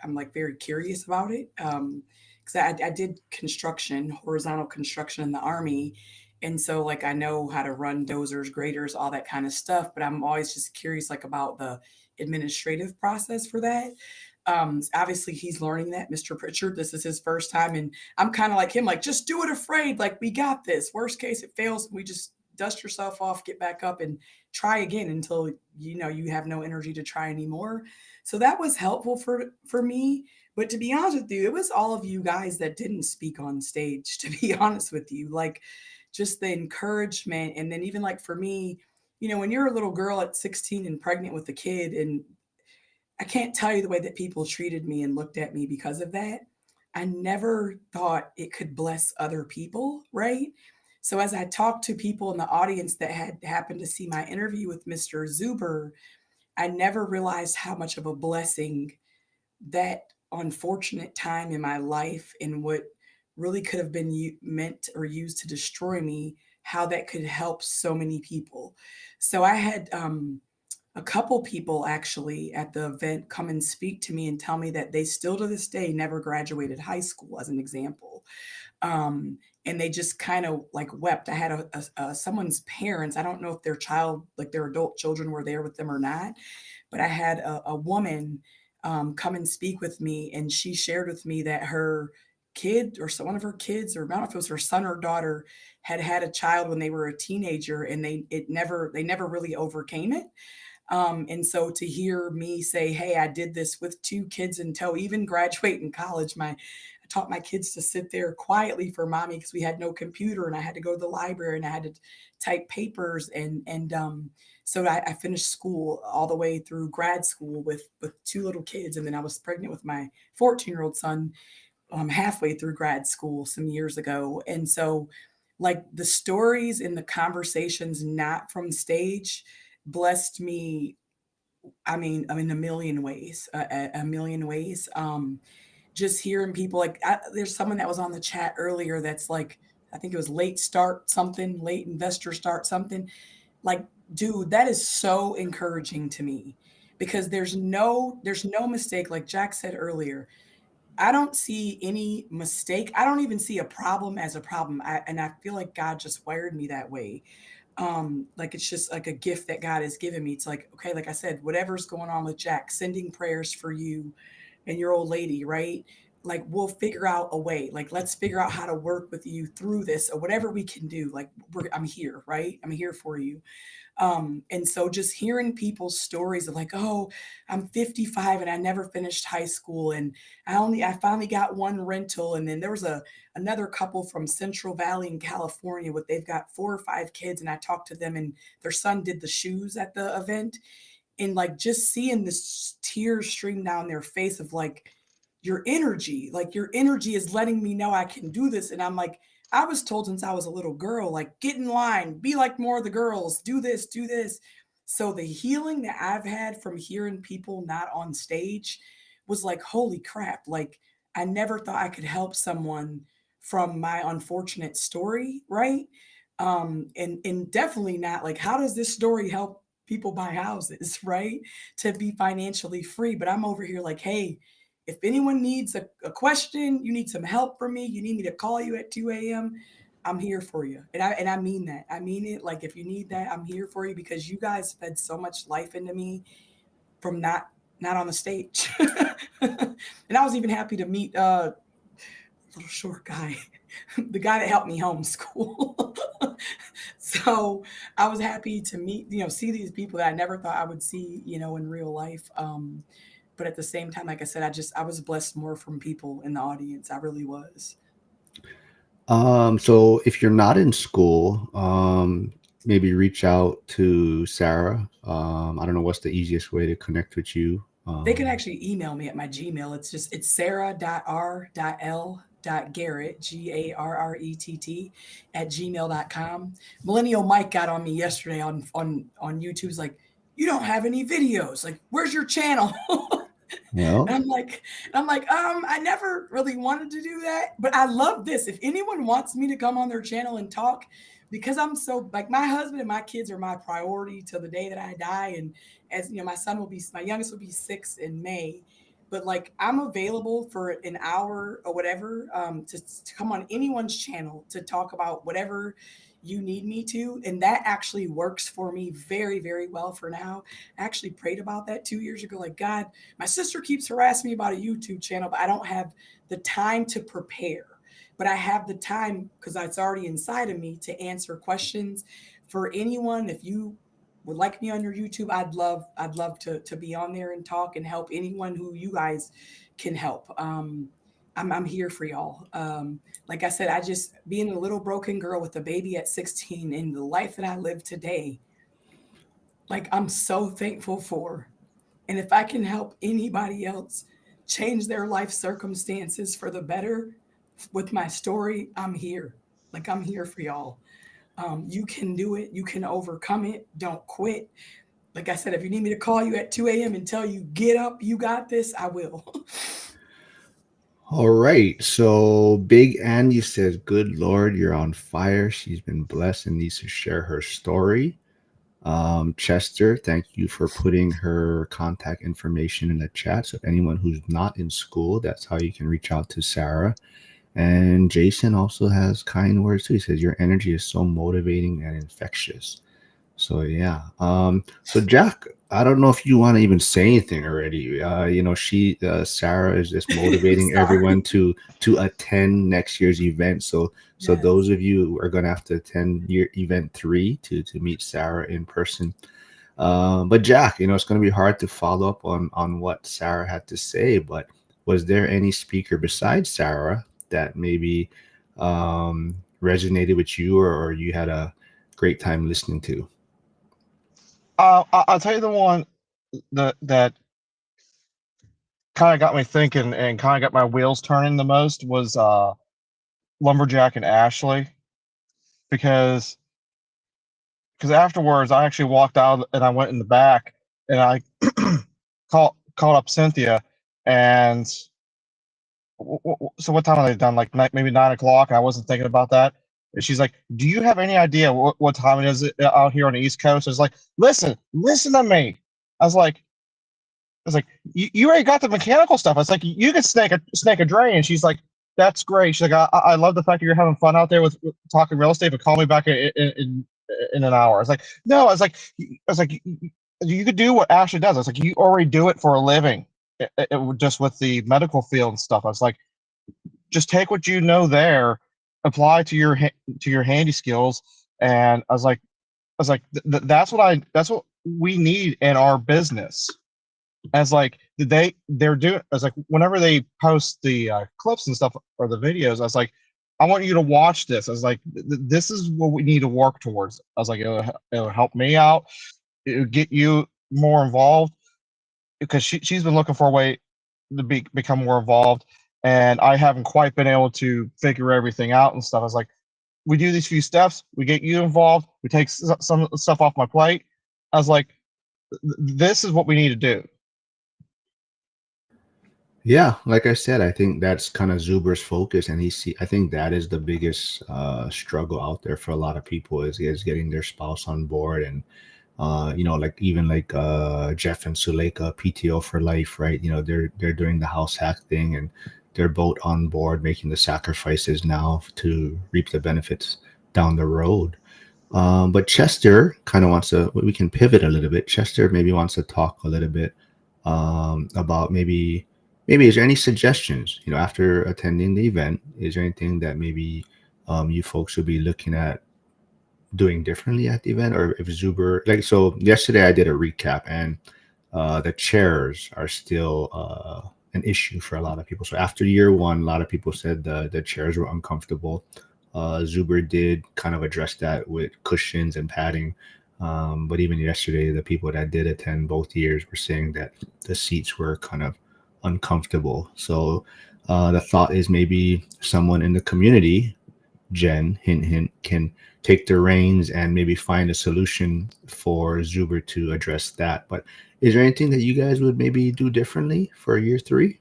I'm like very curious about it because I did construction, horizontal construction in the Army. And so like I know how to run dozers, graders, all that kind of stuff, but I'm always just curious like about the administrative process for that. Obviously he's learning that, Mr. Pritchard. This is his first time, and I'm kind of like him, like just do it afraid, like we got this. Worst case it fails, we just dust yourself off, get back up, and try again until you have no energy to try anymore. So that was helpful for me. But to be honest with you, it was all of you guys that didn't speak on stage, to be honest with you. Like just the encouragement. And then even like for me, when you're a little girl at 16 and pregnant with a kid, and I can't tell you the way that people treated me and looked at me because of that. I never thought it could bless other people, right? So as I talked to people in the audience that had happened to see my interview with Mr. Zuber, I never realized how much of a blessing that unfortunate time in my life and what really could have been meant or used to destroy me, how that could help so many people. So I had a couple people actually at the event come and speak to me and tell me that they still to this day never graduated high school, as an example. and they just kind of like wept. I had someone's parents. I don't know if their child, like their adult children, were there with them or not, but I had a woman come and speak with me, and she shared with me that her kid, or one of her kids, or I don't know if it was her son or daughter, had had a child when they were a teenager, and they never really overcame it. And so to hear me say, hey, I did this with 2 kids in tow, even graduating college, I taught my kids to sit there quietly for mommy because we had no computer, and I had to go to the library, and I had to type papers. So I finished school all the way through grad school with 2 little kids. And then I was pregnant with my 14-year-old son halfway through grad school some years ago. And so, like, the stories and the conversations not from stage blessed me. I mean, a million ways, a million ways. Just hearing people, like, there's someone that was on the chat earlier that's like, I think it was late start something, late investor start something. Like, dude, that is so encouraging to me, because there's no mistake. Like Jack said earlier, I don't see any mistake. I don't even see a problem as a problem. And I feel like God just wired me that way. Like, it's just like a gift that God has given me. It's like, okay, like I said, whatever's going on with Jack, sending prayers for you and your old lady, right? Like, we'll figure out a way. Like, let's figure out how to work with you through this, or whatever we can do. Like, I'm here, right? I'm here for you. And so just hearing people's stories of like, oh, I'm 55 and I never finished high school, and I finally got one rental. And then there was another couple from Central Valley in California, with they've got 4 or 5 kids, and I talked to them, and their son did the shoes at the event. And like, just seeing this tears stream down their face of like your energy is letting me know I can do this. And I'm like, I was told since I was a little girl, like, get in line, be like more of the girls, do this, do this. So the healing that I've had from hearing people not on stage was like, holy crap. Like, I never thought I could help someone from my unfortunate story, right? And definitely not like, how does this story help people buy houses, right? To be financially free. But I'm over here like, hey, if anyone needs a question, you need some help from me, you need me to call you at 2 a.m., I'm here for you. And I mean that. I mean it. Like, if you need that, I'm here for you, because you guys fed so much life into me from not on the stage. And I was even happy to meet little short guy, the guy that helped me homeschool. So I was happy to meet, see these people that I never thought I would see, in real life. But at the same time, like I said, I was blessed more from people in the audience. I really was. So if you're not in school, maybe reach out to Sarah. I don't know what's the easiest way to connect with you. They can actually email me at my Gmail. It's sarah.r.l.garrett, GARRETT, at gmail.com. Millennial Mike got on me yesterday on YouTube. He's like, you don't have any videos. Like, where's your channel? Well, And I'm like, I never really wanted to do that, but I love this. If anyone wants me to come on their channel and talk, because I'm so, like, my husband and my kids are my priority till the day that I die. And as you know, my youngest will be 6 in May, but like, I'm available for an hour or whatever, to come on anyone's channel to talk about whatever you need me to. And that actually works for me very, very well for now. I actually prayed about that 2 years ago. Like, God, my sister keeps harassing me about a YouTube channel, but I don't have the time to prepare. But I have the time, because it's already inside of me, to answer questions for anyone. If you would like me on your YouTube, I'd love to be on there and talk and help anyone who you guys can help. I'm here for y'all. Like I said, I just, being a little broken girl with a baby at 16 and the life that I live today, like, I'm so thankful for. And if I can help anybody else change their life circumstances for the better with my story, I'm here. Like, I'm here for y'all. You can do it. You can overcome it. Don't quit. Like I said, if you need me to call you at 2 a.m. and tell you, get up, you got this, I will. all right. So Big Andy says, good Lord, you're on fire. She's been blessed and needs to share her story. Chester, thank you for putting her contact information in the chat. So anyone who's not in school, that's how you can reach out to Sarah. And Jason also has kind words too. He says your energy is so motivating and infectious. So yeah. So Jack, I don't know if you want to even say anything already. Sarah is just motivating Sorry. everyone to attend next year's event. So Yes. those of you who are going to have to attend year event 3 to meet Sarah in person. But Jack, it's going to be hard to follow up on what Sarah had to say. But was there any speaker besides Sarah that maybe resonated with you, or you had a great time listening to? I'll tell you the one that kind of got me thinking and kind of got my wheels turning the most was Lumberjack and Ashley, because afterwards I actually walked out and I went in the back and I called up Cynthia, and so what time are they done? Like maybe 9 o'clock. And I wasn't thinking about that. And she's like, "Do you have any idea what time it is out here on the East Coast?" I was like, "Listen to me." I was like, you already got the mechanical stuff. I was like, you could snake a drain. And she's like, "That's great." She's like, I love the fact that you're having fun out there with talking real estate, but call me back in an hour. I was like, no. You could do what Ashley does. I was like, you already do it for a living, just with the medical field and stuff. I was like, just take what you know there, apply to your handy skills. And that's what we need in our business. As like they're doing, as like whenever they post the clips and stuff or the videos, I was like, I want you to watch this. I was like, this is what we need to work towards. I was like, it'll help me out, it'll get you more involved, because she's been looking for a way to become more involved, and I haven't quite been able to figure everything out and stuff. I was like, we do these few steps, we get you involved, we take some stuff off my plate. I was like, this is what we need to do. Yeah, like I said, I think that's kind of Zuber's focus, and I think that is the biggest struggle out there for a lot of people is getting their spouse on board, and like even like Jeff and Suleika, PTO for life, right? They're doing the house hack thing, and they're both on board making the sacrifices now to reap the benefits down the road. But Chester kind of wants to. We can pivot a little bit. Chester maybe wants to talk a little bit about maybe is there any suggestions? After attending the event, is there anything that maybe you folks would be looking at doing differently at the event, or if Zuber, like, so yesterday I did a recap, and the chairs are still an issue for a lot of people. So after year 1, a lot of people said the chairs were uncomfortable. Zuber did kind of address that with cushions and padding. But even yesterday, the people that did attend both years were saying that the seats were kind of uncomfortable. So the thought is maybe someone in the community, Jen, hint, hint, can take the reins and maybe find a solution for Zuber to address that. But is there anything that you guys would maybe do differently for year 3?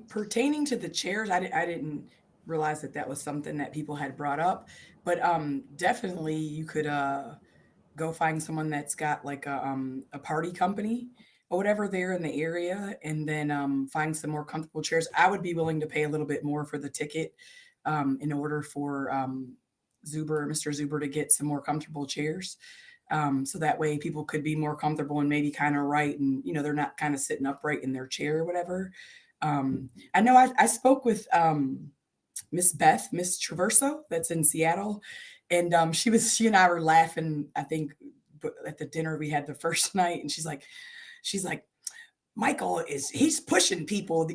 Pertaining to the chairs, I didn't realize that that was something that people had brought up, but definitely you could go find someone that's got like a party company or whatever there in the area, and then find some more comfortable chairs. I would be willing to pay a little bit more for the ticket in order for Mr. Zuber to get some more comfortable chairs. So that way people could be more comfortable and maybe kind of right, and they're not kind of sitting upright in their chair or whatever. I know I spoke with Miss Traverso, that's in Seattle, and she and I were laughing. I think at the dinner we had the first night, and she's like, Michael he's pushing people.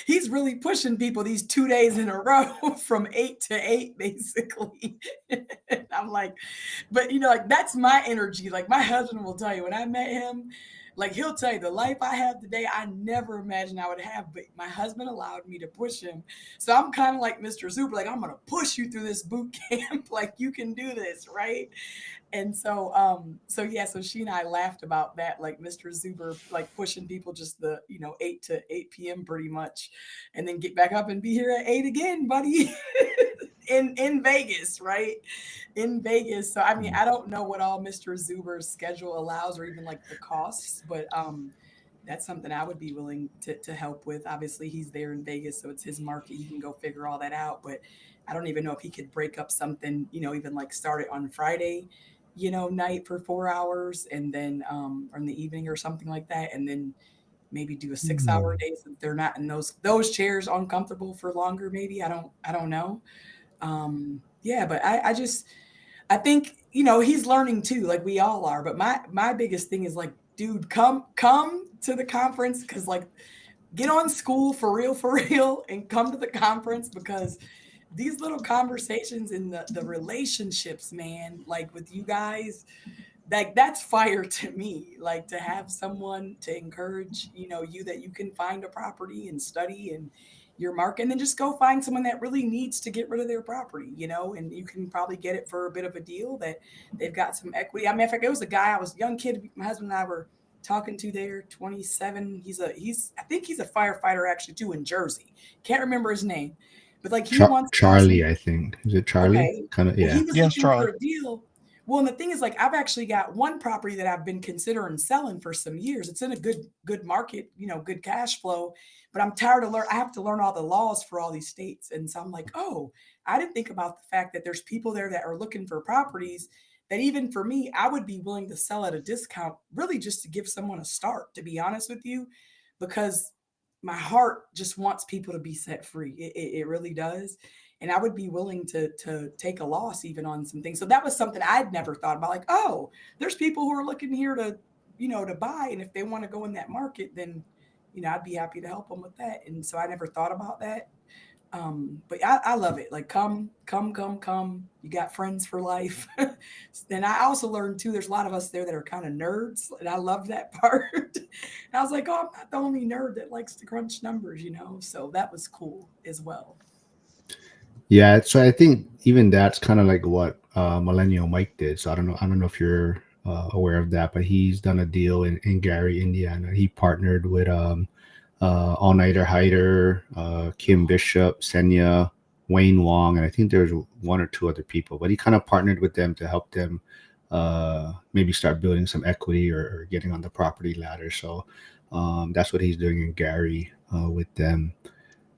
He's really pushing people these 2 days in a row from 8 to 8, basically. And I'm like, but like that's my energy. Like my husband will tell you when I met him, like he'll tell you the life I have today, I never imagined I would have. But my husband allowed me to push him. So I'm kind of like Mr. Zuber, like I'm gonna push you through this boot camp. Like you can do this, right? And so yeah, so she and I laughed about that, like Mr. Zuber like pushing people just the 8 to 8 p.m. pretty much, and then get back up and be here at 8 again, buddy. In Vegas, right? In Vegas. So I mean, I don't know what all Mr. Zuber's schedule allows, or even like the costs, but that's something I would be willing to help with. Obviously, he's there in Vegas, so it's his market. He can go figure all that out. But I don't even know if he could break up something, even like start it on Friday, night for 4 hours, and then or in the evening or something like that, and then maybe do a 6 hour day so they're not in those chairs uncomfortable for longer. Maybe I don't know. Yeah, but I think he's learning too, like we all are. But my biggest thing is like, dude, come to the conference, because like get on school for real, and come to the conference, because these little conversations and the relationships, man, like with you guys, like that's fire to me. Like to have someone to encourage you, that you can find a property and study and your market, and then just go find someone that really needs to get rid of their property, and you can probably get it for a bit of a deal, that they've got some equity. I mean, in fact, it was a guy, I was a young kid, my husband and I were talking to there, 27. I think he's a firefighter actually too, in Jersey. Can't remember his name, but like he wants to have Charlie, I think. Is it Charlie? Okay. Kind of, Well, he yeah. was Yes, looking for Charlie. a deal. Well, and the thing is, like, I've actually got one property that I've been considering selling for some years. It's in a good market, good cash flow. But I'm tired of I have to learn all the laws for all these states. And so I'm like, oh, I didn't think about the fact that there's people there that are looking for properties that, even for me, I would be willing to sell at a discount, really just to give someone a start, to be honest with you, because my heart just wants people to be set free. It really does. And I would be willing to take a loss even on some things. So that was something I'd never thought about. Like, oh, there's people who are looking here to buy, and if they want to go in that market, then I'd be happy to help them with that. And so I never thought about that. But I love it. Like, come. You got friends for life. Then I also learned too, there's a lot of us there that are kind of nerds, and I love that part. And I was like, oh, I'm not the only nerd that likes to crunch numbers. So that was cool as well. Yeah, so I think even that's kind of like what Millennial Mike did. So I don't know if you're aware of that, but he's done a deal in Gary, Indiana. He partnered with All Nighter Hider, Kim Bishop, Senya, Wayne Wong, and I think there's one or two other people. But he kind of partnered with them to help them maybe start building some equity, or getting on the property ladder. So that's what he's doing in Gary with them.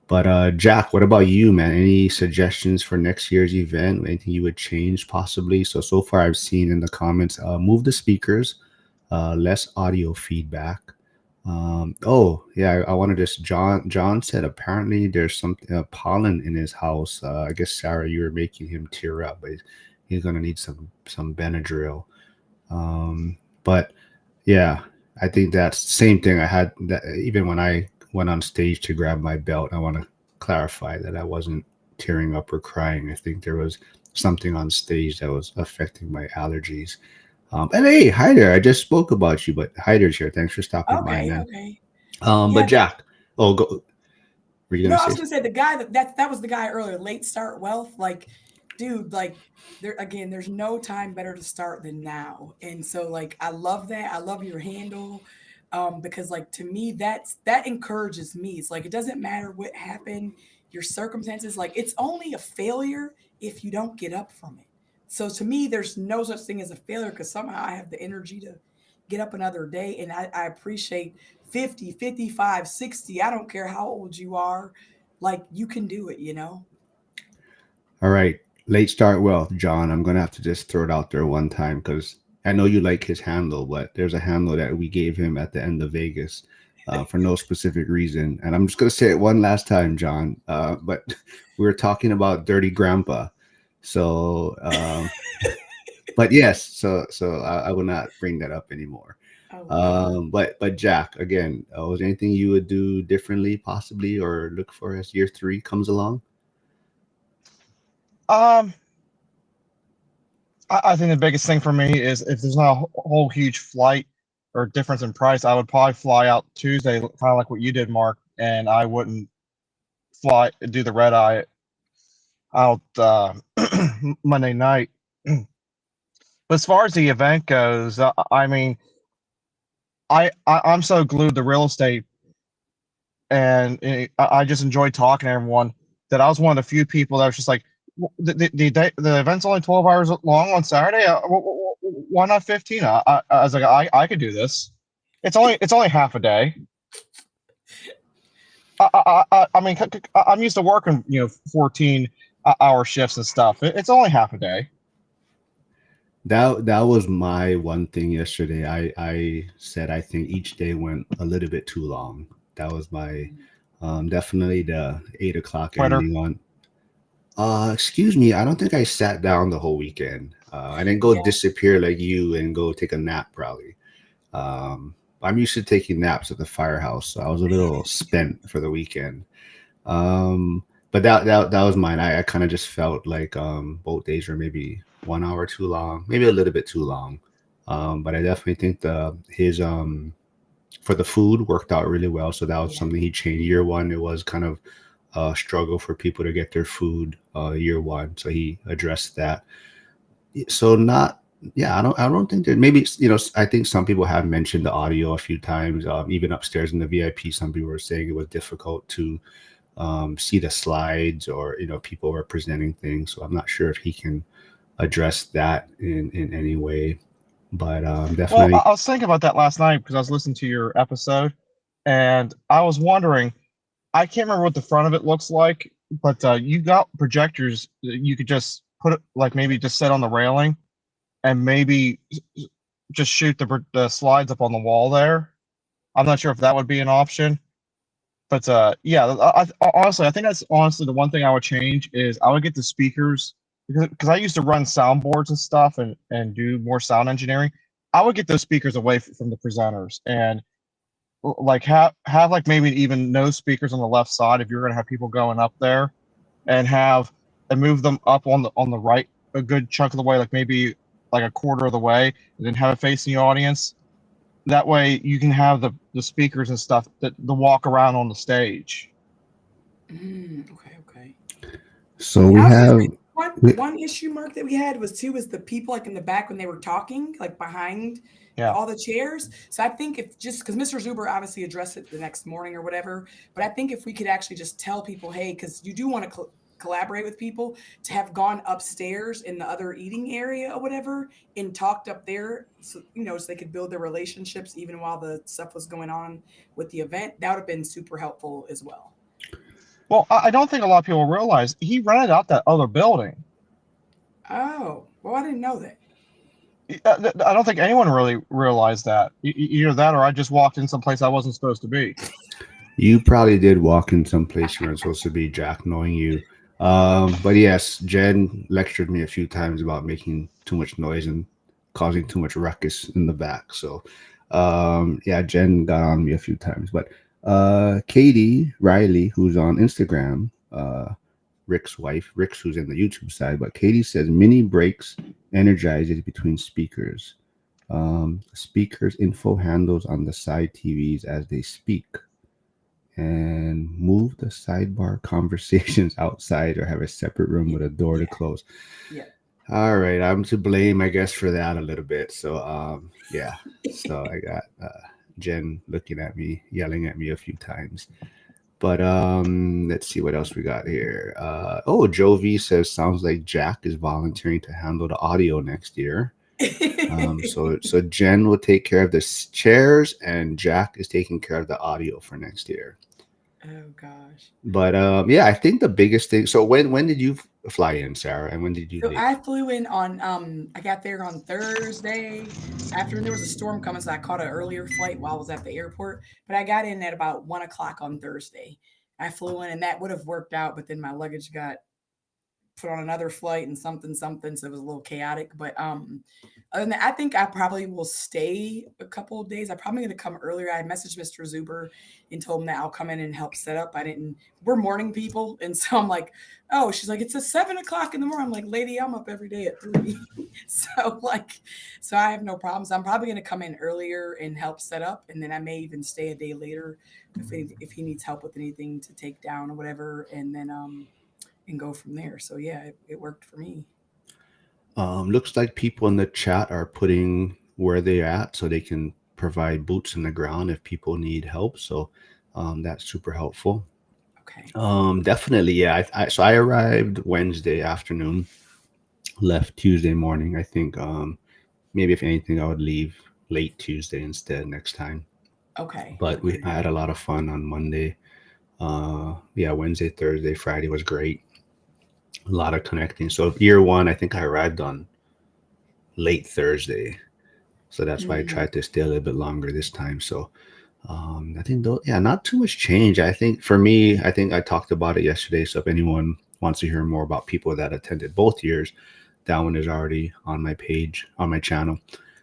But Jack, what about you, man? Any suggestions for next year's event? Anything you would change possibly? So far I've seen in the comments, move the speakers, less audio feedback. Oh yeah, I wanted this. John said apparently there's some pollen in his house. I guess Sarah, you were making him tear up, but he's gonna need some Benadryl. But yeah, I think that's the same thing. I had that even when I went on stage to grab my belt. I want to clarify that I wasn't tearing up or crying. I think there was something on stage that was affecting my allergies. And hey, hi there. I just spoke about you, but Hyder's here. Thanks for stopping by, Okay, man. okay. But Yeah, Jack, oh, go. Were you no, gonna I was say? gonna say the guy that was the guy earlier, late start wealth. Like, dude, like there again, there's no time better to start than now. And so like I love that. I love your handle. Because like to me, that encourages me. It's like it doesn't matter what happened, your circumstances, like it's only a failure if you don't get up from it. So to me, there's no such thing as a failure, because somehow I have the energy to get up another day. And I appreciate 50, 55, 60. I don't care how old you are. Like you can do it. All right, late start wealth, John. I'm gonna have to just throw it out there one time because I know you like his handle, but there's a handle that we gave him at the end of Vegas for no specific reason, and I'm just gonna say it one last time, John. But we were talking about Dirty Grandpa, so but yes, so I will not bring that up anymore. Oh man. But Jack, again, was there anything you would do differently, possibly, or look for as year 3 comes along? Um, I think the biggest thing for me is if there's not a whole huge flight or difference in price, I would probably fly out Tuesday, kind of like what you did, Mark, and I wouldn't do the red eye out Monday night. But as far as the event goes, I mean, I'm so glued to real estate, and I just enjoy talking to everyone that I was one of the few people that was just like, the event's only 12 hours long on Saturday. Why not 15? I was like, I could do this. It's only half a day. I mean, I'm used to working 14-hour shifts and stuff. It's only half a day. That was my one thing yesterday. I said I think each day went a little bit too long. That was my definitely the 8 o'clock Twitter. ending on. Excuse me, I don't think I sat down the whole weekend. I didn't go Yeah. disappear like you and go take a nap probably. I'm used to taking naps at the firehouse, so I was a little spent for the weekend. But that was mine. I kind of just felt like both days were maybe 1 hour too long, maybe a little bit too long. But I definitely think his for the food worked out really well. So that was Yeah. something he changed. Year one, it was kind of a struggle for people to get their food year one. So he addressed that. So not yeah, I don't think that maybe I think some people have mentioned the audio a few times. Even upstairs in the VIP, some people were saying it was difficult to see the slides, or people were presenting things. So I'm not sure if he can address that in any way. But Well, definitely, I was thinking about that last night because I was listening to your episode, and I was wondering. I can't remember what the front of it looks like, but you got projectors that you could just put it like maybe just sit on the railing and maybe just shoot the slides up on the wall there. I'm not sure if that would be an option, but yeah, honestly, I think that's honestly the one thing I would change is I would get the speakers because I used to run soundboards and stuff and do more sound engineering. I would get those speakers away from the presenters and like have like maybe even no speakers on the left side if you're going to have people going up there and move them up on the right a good chunk of the way, like maybe like a quarter of the way, and then have it facing the audience. That way you can have the speakers and stuff that the walk around on the stage. Okay. so And we I was gonna have say one issue, Mark, that we had was the people like in the back when they were talking, like behind Yeah. all the chairs. So I think if just because Mr. Zuber obviously addressed it the next morning or whatever, but I think if we could actually just tell people, hey, because you do want to collaborate with people, to have gone upstairs in the other eating area or whatever and talked up there, so so they could build their relationships even while the stuff was going on with the event. That would have been super helpful as well. Well, I don't think a lot of people realize he rented out that other building. Oh, well, I didn't know that. I don't think anyone really realized that. Either that, or I just walked in someplace I wasn't supposed to be. You probably did walk in some place you weren't supposed to be, Jack, knowing you. But yes, Jen lectured me a few times about making too much noise and causing too much ruckus in the back. So, yeah, Jen got on me a few times. But Katie Riley, who's on Instagram, Rick's wife, Rick's who's in the YouTube side, but Katie says mini breaks energizes between speakers. Speakers info handles on the side TVs as they speak, and move the sidebar conversations outside or have a separate room with a door to close. Yeah. All right, I'm to blame, I guess, for that a little bit. So, yeah. So I got Jen looking at me, yelling at me a few times. But let's see what else we got here. Joe V says sounds like Jack is volunteering to handle the audio next year. So Jen will take care of the chairs, and Jack is taking care of the audio for next year. Oh gosh. But yeah, I think the biggest thing. So when did you fly in, Sarah, and when did you So leave? I flew in on I got there on Thursday afternoon. There was a storm coming, so I caught an earlier flight while I was at the airport. But I got in at about 1 o'clock on Thursday. I flew in and that would have worked out, but then my luggage got put on another flight and something, so it was a little chaotic. But other than that, I think I probably will stay a couple of days. I'm probably going to come earlier. I messaged Mr. Zuber and told him that I'll come in and help set up. We're morning people, and so I'm like, oh, she's like, it's a 7 o'clock in the morning. I'm like, lady, I'm up every day at 3. so I have no problems. I'm probably going to come in earlier and help set up, and then I may even stay a day later if he needs help with anything to take down or whatever, and then and go from there. So yeah, it worked for me. Looks like people in the chat are putting where they're at so they can provide boots in the ground if people need help. So that's super helpful. Okay. Definitely, yeah. So I arrived Wednesday afternoon, left Tuesday morning. I think maybe if anything, I would leave late Tuesday instead next time. Okay. But I had a lot of fun on Monday. Yeah, Wednesday, Thursday, Friday was great. A lot of connecting. So year one, I think I arrived on late Thursday. So that's why I Mm, tried to stay a little bit longer this time. So I think though, yeah, not too much change. I think for me, I think I talked about it yesterday. So if anyone wants to hear more about people that attended both years, that one is already on my page on my channel.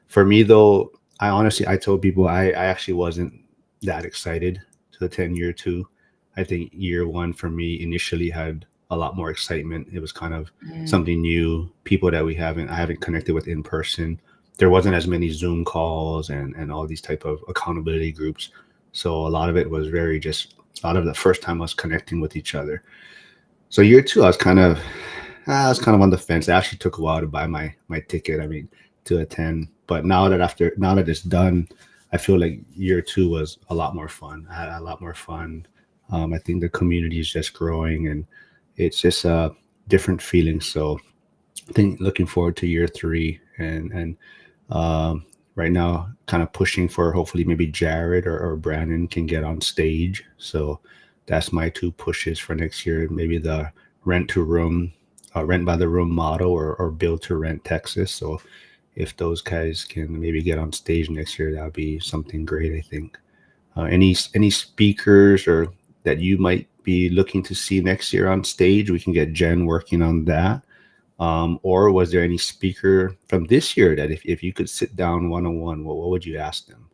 For me though, I told people I actually wasn't that excited to attend year two. I think year one for me initially had a lot more excitement. It was kind of mm, something new, people that I haven't connected with in person. There wasn't as many Zoom calls and all these type of accountability groups. So a lot of it was very just a lot of the first time I was connecting with each other. So year two, I was kind of on the fence. It actually took a while to buy my ticket. I mean, to attend. But now that it's done, I feel like year two was a lot more fun. I had a lot more fun. I think the community is just growing, and it's just a different feeling. So I think looking forward to year three, and um, right now, kind of pushing for hopefully maybe Jared or Brandon can get on stage. So that's my two pushes for next year. Maybe the rent to room, rent by the room model, or build to rent Texas. So if those guys can maybe get on stage next year, that would be something great. I think. Any speakers or that you might be looking to see next year on stage? We can get Jen working on that. Or was there any speaker from this year that if you could sit down one on one, what would you ask them?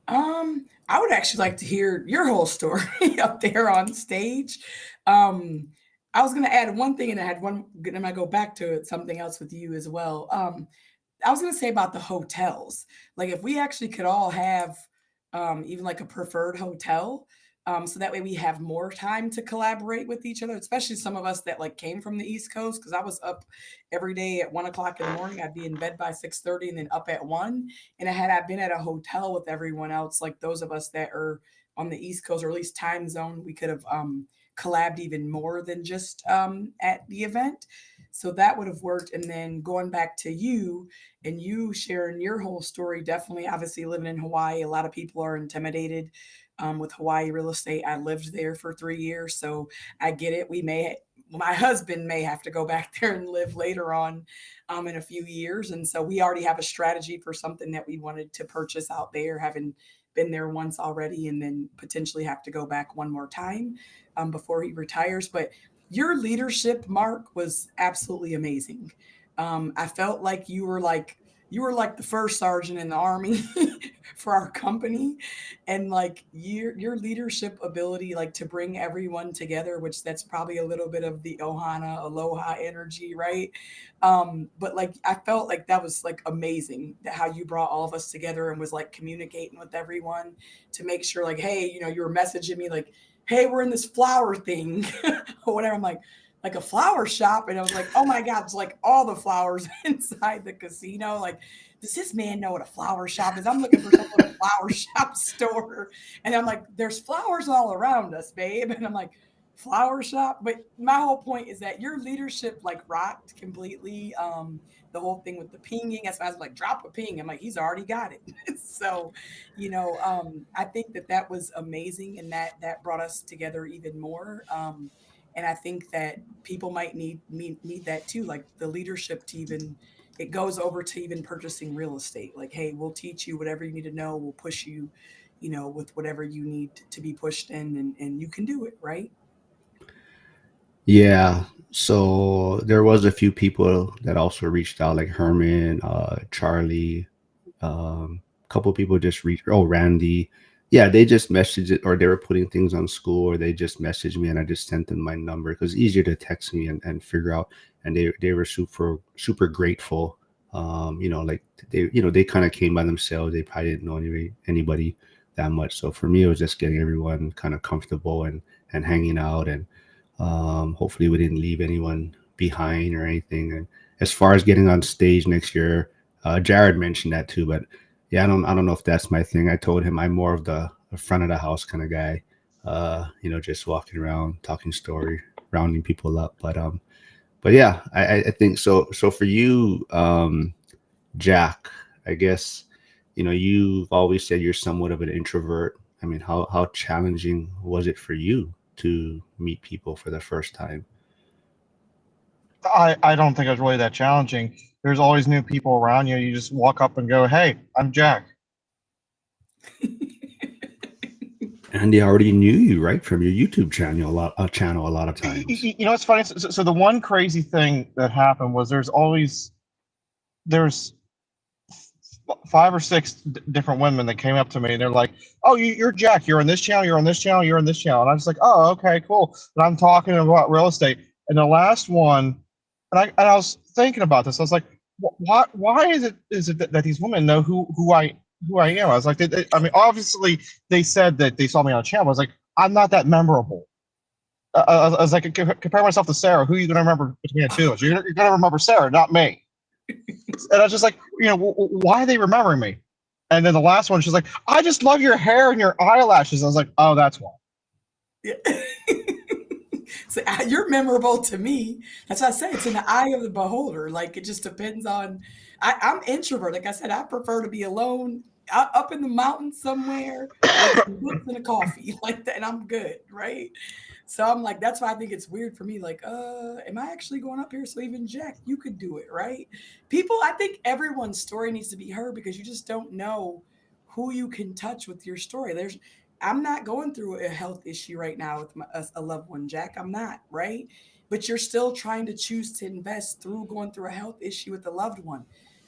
I would actually like to hear your whole story up there on stage. Um, I was going to add one thing, and I had one. Then I go back to it, something else with you as well. I was going to say about the hotels. Like, if we actually could all have even like a preferred hotel, so that way we have more time to collaborate with each other, especially some of us that like came from the East Coast. Because I was up every day at 1 o'clock in the morning. I'd be in bed by 6:30, and then up at 1. And had I been at a hotel with everyone else, like those of us that are on the East Coast or at least time zone, we could have collabed even more than just at the event. So that would have worked. And then going back to you and you sharing your whole story, definitely, obviously, living in Hawaii, a lot of people are intimidated with Hawaii real estate. I lived there for 3 years, so I get it. My husband may have to go back there and live later on in a few years. And so we already have a strategy for something that we wanted to purchase out there, having been there once already, and then potentially have to go back one more time before he retires. But your leadership, Mark, was absolutely amazing. I felt like you were like the first sergeant in the army for our company, and like your leadership ability, like to bring everyone together, which that's probably a little bit of the ohana aloha energy, right? But like I felt like that was like amazing, that how you brought all of us together and was like communicating with everyone to make sure, like, hey, you were messaging me like, hey, we're in this flower thing or whatever. I'm like a flower shop. And I was like, oh my God, it's like all the flowers inside the casino. Like, does this man know what a flower shop is? I'm looking for some little flower shop store. And I'm like, there's flowers all around us, babe. And I'm like, flower shop. But my whole point is that your leadership like rocked completely. The whole thing with the pinging. That's why I was like, drop a ping. I'm like, he's already got it. So, I think that was amazing, and that brought us together even more. And I think that people might need that too, like the leadership to even, it goes over to even purchasing real estate. Like, hey, we'll teach you whatever you need to know. We'll push you, with whatever you need to be pushed in, and you can do it, right? Yeah. So there was a few people that also reached out, like Herman, Charlie, a couple of people just reached. Oh, Randy. Yeah, they just messaged it, or they were putting things on school, or they just messaged me, and I just sent them my number because it's easier to text me and figure out. And they were super grateful. Like they kind of came by themselves. They probably didn't know anybody that much. So for me, it was just getting everyone kind of comfortable and hanging out, and hopefully we didn't leave anyone behind or anything. And as far as getting on stage next year, Jared mentioned that too, but yeah, I don't know if that's my thing. I told him I'm more of the front of the house kind of guy. Just walking around, talking story, rounding people up. But yeah, I think so. So for you, Jack, I guess, you've always said you're somewhat of an introvert. I mean, how challenging was it for you to meet people for the first time? I don't think it's really that challenging. There's always new people around you. You just walk up and go, "Hey, I'm Jack." And they already knew you, right, from your YouTube channel a lot of times. You know, it's funny. So the one crazy thing that happened was there's 5 or 6 different women that came up to me and they're like, "Oh, you're Jack. You're on this channel. You're on this channel. You're on this channel." And I was like, "Oh, okay, cool." And I'm talking about real estate. And the last one, and I was thinking about this. I was like, why is it that these women know who I am? I was like, I mean, obviously they said that they saw me on a channel. I was like, I'm not that memorable. I was like, compare myself to Sarah. Who are you going to remember between the two of us? You're going to remember Sarah, not me. And I was just like, why are they remembering me? And then the last one, she's like, "I just love your hair and your eyelashes." I was like, "Oh, that's why." Yeah. So you're memorable to me. That's what I say. It's in the eye of the beholder. Like it just depends on. I'm introvert. Like I said, I prefer to be alone, up in the mountains somewhere with some books and a coffee like that, and I'm good, right? So I'm like, that's why I think it's weird for me. Like, am I actually going up here? So even Jack, you could do it, right? People, I think everyone's story needs to be heard because you just don't know who you can touch with your story. I'm not going through a health issue right now with a loved one, Jack. I'm not, right? But you're still trying to choose to invest through going through a health issue with a loved one.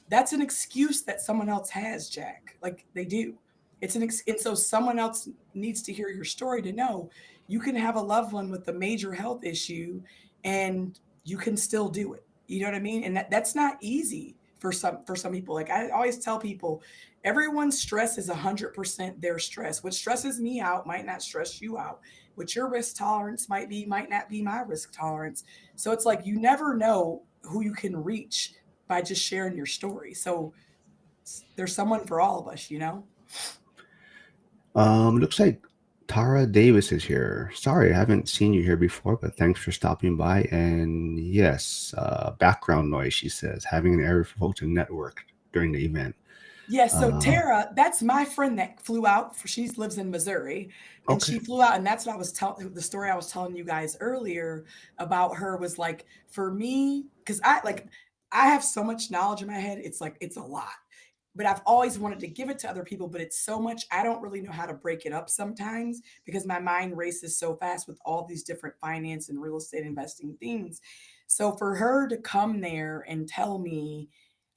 That's an excuse that someone else has, Jack. Like they do. And so someone else needs to hear your story to know you can have a loved one with a major health issue and you can still do it. You know what I mean? And that's not easy for some people. Like I always tell people, everyone's stress is 100% their stress. What stresses me out might not stress you out. What your risk tolerance might be might not be my risk tolerance. So it's like you never know who you can reach by just sharing your story. So there's someone for all of us, you know? Looks like Tara Davis is here. Sorry, I haven't seen you here before, but thanks for stopping by. And yes, background noise, she says, having an area for folks to network during the event. Yeah, so Uh, Tara, that's my friend that flew out. She lives in Missouri, and okay. she flew out, and that's what I was telling. The story I was telling you guys earlier about her was like for me, because I have so much knowledge in my head. It's like it's a lot, but I've always wanted to give it to other people. But it's so much I don't really know how to break it up sometimes because my mind races so fast with all these different finance and real estate investing things. So for her to come there and tell me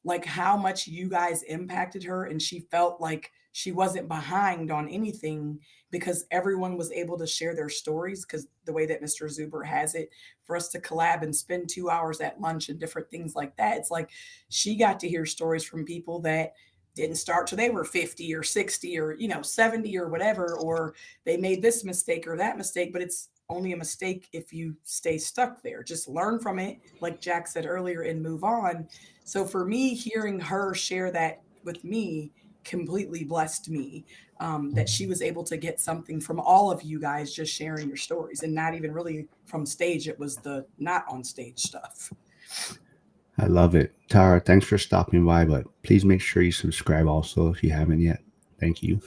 like how much you guys impacted her and she felt like she wasn't behind on anything because everyone was able to share their stories because the way that Mr. Zuber has it for us to collab and spend 2 hours at lunch and different things like that, it's like she got to hear stories from people that didn't start till they were 50 or 60 or 70 or whatever, or they made this mistake or that mistake, but it's only a mistake if you stay stuck there. Just learn from it, like Jack said earlier, and move on. So for me, hearing her share that with me completely blessed me, that she was able to get something from all of you guys just sharing your stories and not even really from stage. It was the not on stage stuff. I love it. Tara, thanks for stopping by, but please make sure you subscribe also if you haven't yet. Thank you.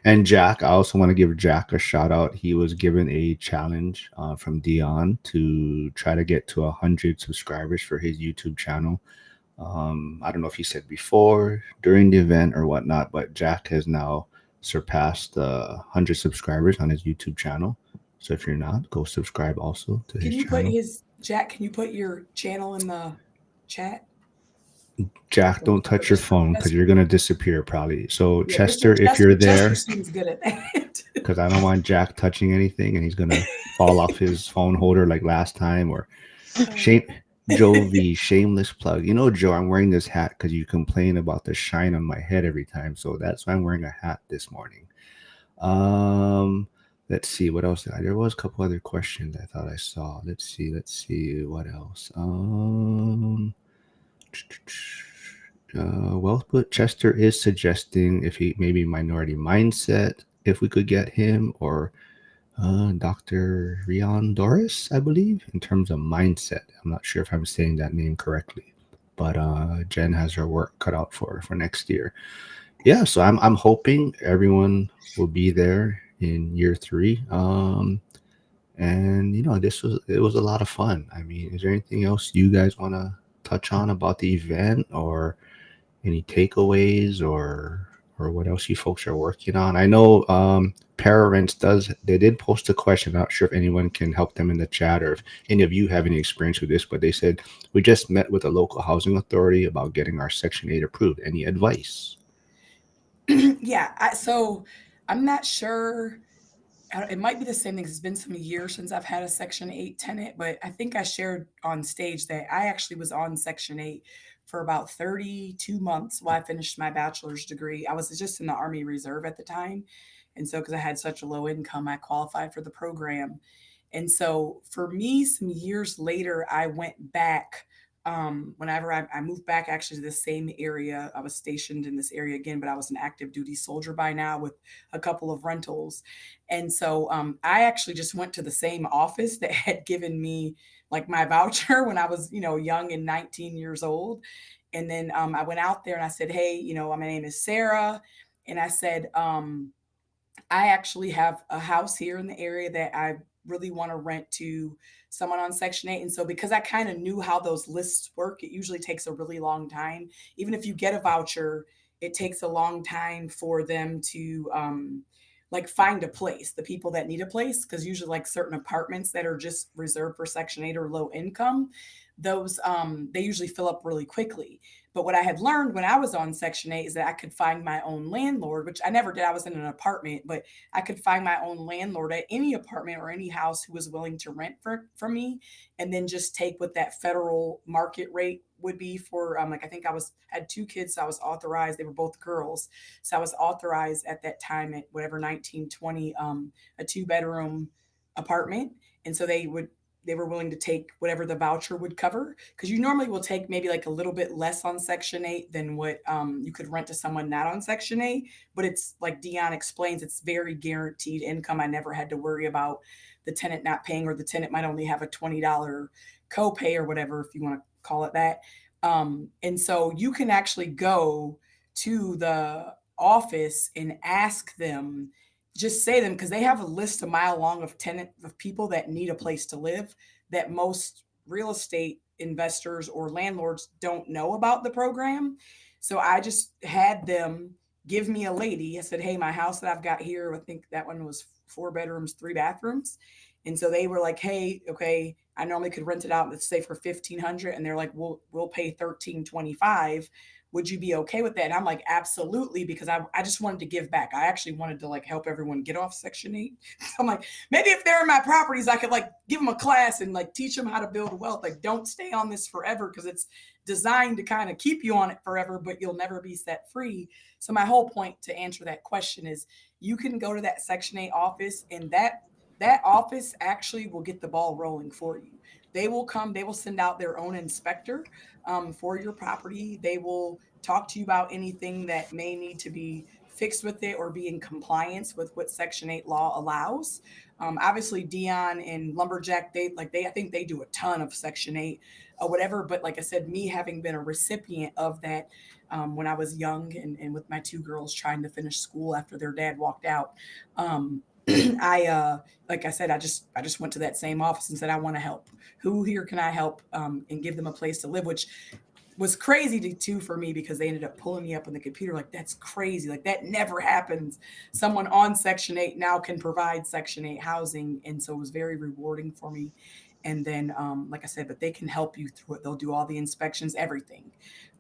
And Jack, I also want to give Jack a shout out. He was given a challenge from Dion to try to get to 100 subscribers for his YouTube channel. I don't know if he said before, during the event, or whatnot, but Jack has now surpassed 100 subscribers on his YouTube channel. So if you're not, go subscribe also to Can his you put channel. Jack, can you put your channel in the chat? Jack, don't touch your phone because you're gonna disappear probably. So Yeah, Chester, if you're Chester there, seems good at that. because I don't want Jack touching anything and he's gonna fall off his phone holder like last time. Or shame, Joe V, shameless plug. Joe, I'm wearing this hat because you complain about the shine on my head every time, so that's why I'm wearing a hat this morning. Let's see what else. There was a couple other questions I thought I saw. Let's see what else. Well, but Chester is suggesting if he maybe minority mindset, if we could get him, or Dr. Rion Doris, I believe, in terms of mindset. I'm not sure if I'm saying that name correctly, but Jen has her work cut out for next year. Yeah, so I'm hoping everyone will be there in year 3. And it was a lot of fun. I mean, is there anything else you guys want to touch on about the event, or any takeaways, or what else you folks are working on? I know Parents they did post a question. I'm not sure if anyone can help them in the chat, or if any of you have any experience with this, but they said we just met with a local housing authority about getting our Section 8 approved. Any advice? Yeah, so I'm not sure. It might be the same thing 'cause it's been some years since I've had a Section 8 tenant, but I think I shared on stage that I actually was on Section 8 for about 32 months while I finished my bachelor's degree. I was just in the Army Reserve at the time. And so, because I had such a low income, I qualified for the program. And so, for me, some years later, I went back. Whenever I moved back actually to the same area, I was stationed in this area again, but I was an active duty soldier by now with a couple of rentals. And so I actually just went to the same office that had given me like my voucher when I was, young and 19 years old. And then I went out there and I said, hey, my name is Sarah. And I said, I actually have a house here in the area that I really want to rent to someone on Section 8. And so, because I kind of knew how those lists work, it usually takes a really long time. Even if you get a voucher, it takes a long time for them to like find a place, the people that need a place, because usually, like certain apartments that are just reserved for Section 8 or low income, those they usually fill up really quickly. But what I had learned when I was on Section 8 is that I could find my own landlord, which I never did. I was in an apartment, but I could find my own landlord at any apartment or any house who was willing to rent for me, and then just take what that federal market rate would be for like I think had 2 kids, so I was authorized. They were both girls, so I was authorized at that time at whatever 1920 a 2-bedroom apartment, and so they were willing to take whatever the voucher would cover, because you normally will take maybe like a little bit less on Section 8 than what you could rent to someone not on Section 8. But it's like Dion explains, it's very guaranteed income. I never had to worry about the tenant not paying, or the tenant might only have a $20 copay or whatever, if you want to call it that. And so you can actually go to the office and ask them, just say them, because they have a list a mile long of people that need a place to live, that most real estate investors or landlords don't know about the program. So I just had them give me a lady. I said, hey, my house that I've got here, I think that one was 4 bedrooms, 3 bathrooms. And so they were like, hey, okay, I normally could rent it out, let's say for 1,500, and they're like, we'll pay 1,325. Would you be okay with that? And I'm like, absolutely, because I just wanted to give back. I actually wanted to like help everyone get off Section 8. So I'm like, maybe if they're in my properties, I could like give them a class and like teach them how to build wealth. Like, don't stay on this forever, because it's designed to kind of keep you on it forever, but you'll never be set free. So my whole point to answer that question is, you can go to that Section 8 office, and that office actually will get the ball rolling for you. They will come, they will send out their own inspector for your property. They will talk to you about anything that may need to be fixed with it or be in compliance with what Section 8 law allows. Obviously, Dion and Lumberjack, I think they do a ton of Section 8 or whatever. But like I said, me having been a recipient of that when I was young, and with my 2 girls trying to finish school after their dad walked out, like I said, I just went to that same office and said, I want to help. Who here can I help and give them a place to live? Which was crazy too for me, because they ended up pulling me up on the computer. Like, that's crazy. Like, that never happens. Someone on Section 8 now can provide Section 8 housing. And so it was very rewarding for me. And then, like I said, but they can help you through it. They'll do all the inspections, everything.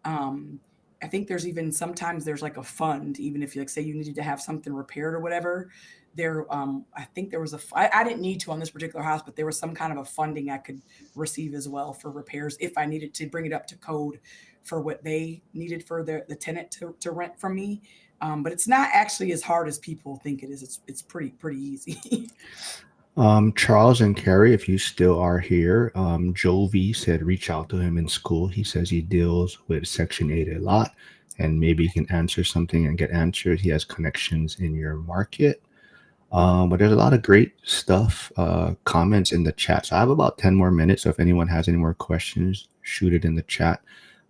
I think sometimes there's like a fund, even if you like say you needed to have something repaired or whatever. I think there was I didn't need to on this particular house, but there was some kind of a funding I could receive as well for repairs if I needed to bring it up to code for what they needed for the tenant to rent from me. But it's not actually as hard as people think it is. It's pretty easy. Charles and Carrie, if you still are here, Joe V said reach out to him in school. He says he deals with Section 8 a lot, and maybe he can answer something and get answered. He has connections in your market. But there's a lot of great stuff, comments in the chat. So I have about 10 more minutes. So if anyone has any more questions, shoot it in the chat.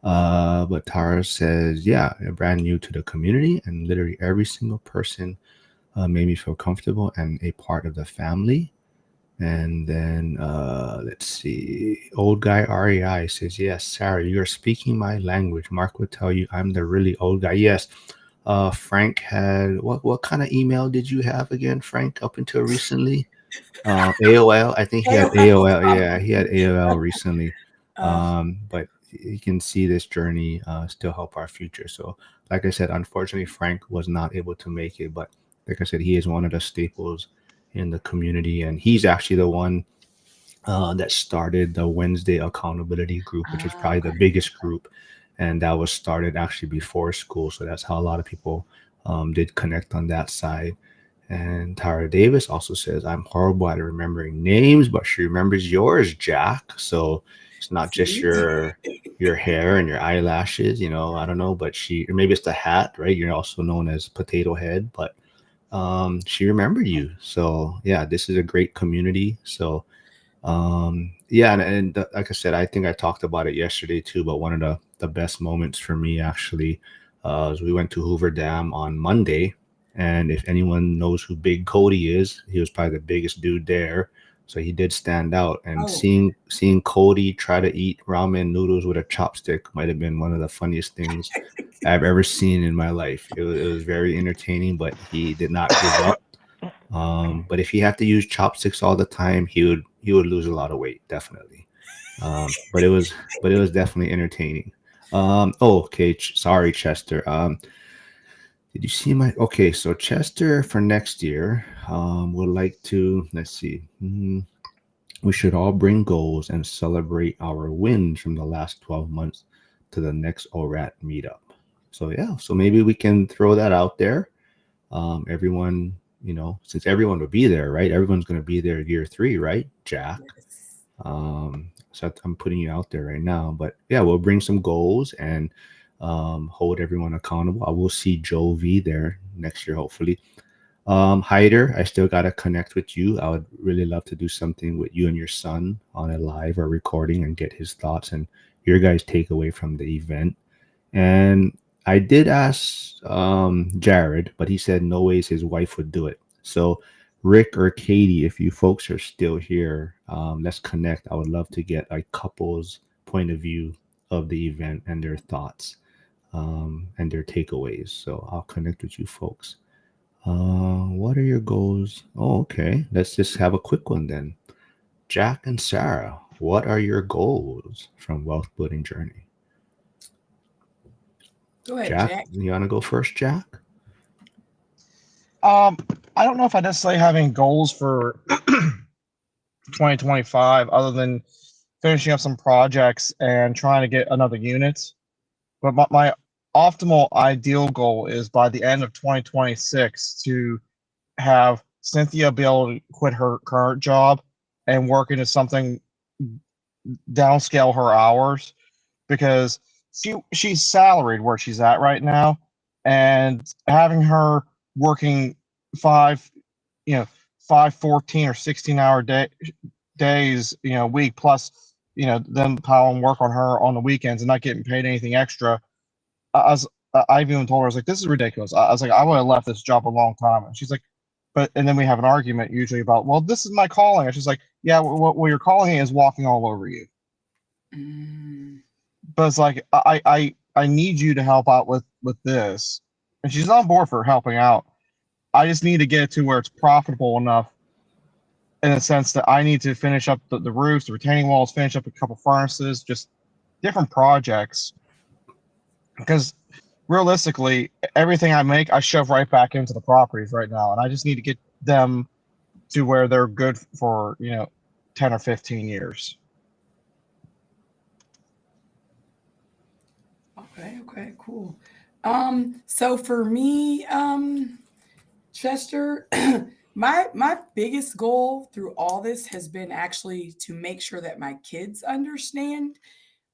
But Tara says, yeah, brand new to the community, and literally every single person made me feel comfortable and a part of the family. And then let's see, old guy REI says, yes, Sarah, you are speaking my language. Mark would tell you I'm the really old guy. Yes. Frank had what kind of email did you have again, Frank, up until recently? AOL. I think he had AOL. Yeah, he had AOL recently. But you can see this journey still help our future. So, like I said, unfortunately, Frank was not able to make it. But like I said, he is one of the staples in the community, and he's actually the one that started the Wednesday accountability group, which is probably the Okay. biggest group, and that was started actually before school. So that's how a lot of people did connect on that side. And Tara Davis also says, I'm horrible at remembering names, but she remembers yours, Jack. So it's not just See? your hair and your eyelashes, you know, I don't know, but she, or maybe it's the hat, right? You're also known as Potato Head, but she remembered you. So yeah, this is a great community. So yeah, and like I said, I think I talked about it yesterday too, but one of the best moments for me actually is we went to Hoover Dam on Monday, and if anyone knows who Big Cody is, he was probably the biggest dude there, so he did stand out. And Oh, seeing Cody try to eat ramen noodles with a chopstick might have been one of the funniest things I've ever seen in my life. It was very entertaining, but he did not give up. But if he had to use chopsticks all the time, he would lose a lot of weight, definitely. But it was definitely entertaining. Oh, okay. Sorry, Chester. Did you see my? Okay, so Chester for next year, would like to. Let's see. We should all bring goals and celebrate our wins from the last 12 months to the next ORAAT meetup. So yeah, so maybe we can throw that out there. Everyone, since everyone will be there, right? Everyone's going to be there year 3, right, Jack? yes. So I'm putting you out there right now, but yeah, we'll bring some goals and hold everyone accountable. I will see Joe V there next year, hopefully. Hyder, I still got to connect with you. I would really love to do something with you and your son on a live or recording and get his thoughts and your guys' takeaway from the event. And I did ask Jared, but he said no ways his wife would do it. So, Rick or Katie, if you folks are still here, let's connect. I would love to get a couple's point of view of the event and their thoughts and their takeaways. So, I'll connect with you folks. What are your goals? Oh, okay. Let's just have a quick one then. Jack and Sarah, what are your goals from Wealth Building Journey? Go ahead, Jack, Jack. you want to go first, Jack? I don't know if I necessarily have any goals for 2025 other than finishing up some projects and trying to get another unit. But my optimal ideal goal is by the end of 2026 to have Cynthia be able to quit her current job and work into something, downscale her hours, because she's salaried where she's at right now, and having her working five, you know, 5 14 or 16 hour days, a week, plus them piling work on her on the weekends and not getting paid anything extra. I've even told her, I was like, this is ridiculous. I was like, I would have left this job a long time. And she's like, and then we have an argument usually about, well, this is my calling. And she's like, yeah, what your calling is walking all over you. Mm, But it's like, I need you to help out with this. And she's on board for helping out. I just need to get it to where it's profitable enough, in the sense that I need to finish up the roofs, the retaining walls, finish up a couple furnaces, just different projects. Because realistically, everything I make, I shove right back into the properties right now, and I just need to get them to where they're good for 10 or 15 years. okay, cool. So for me, Chester, my biggest goal through all this has been actually to make sure that my kids understand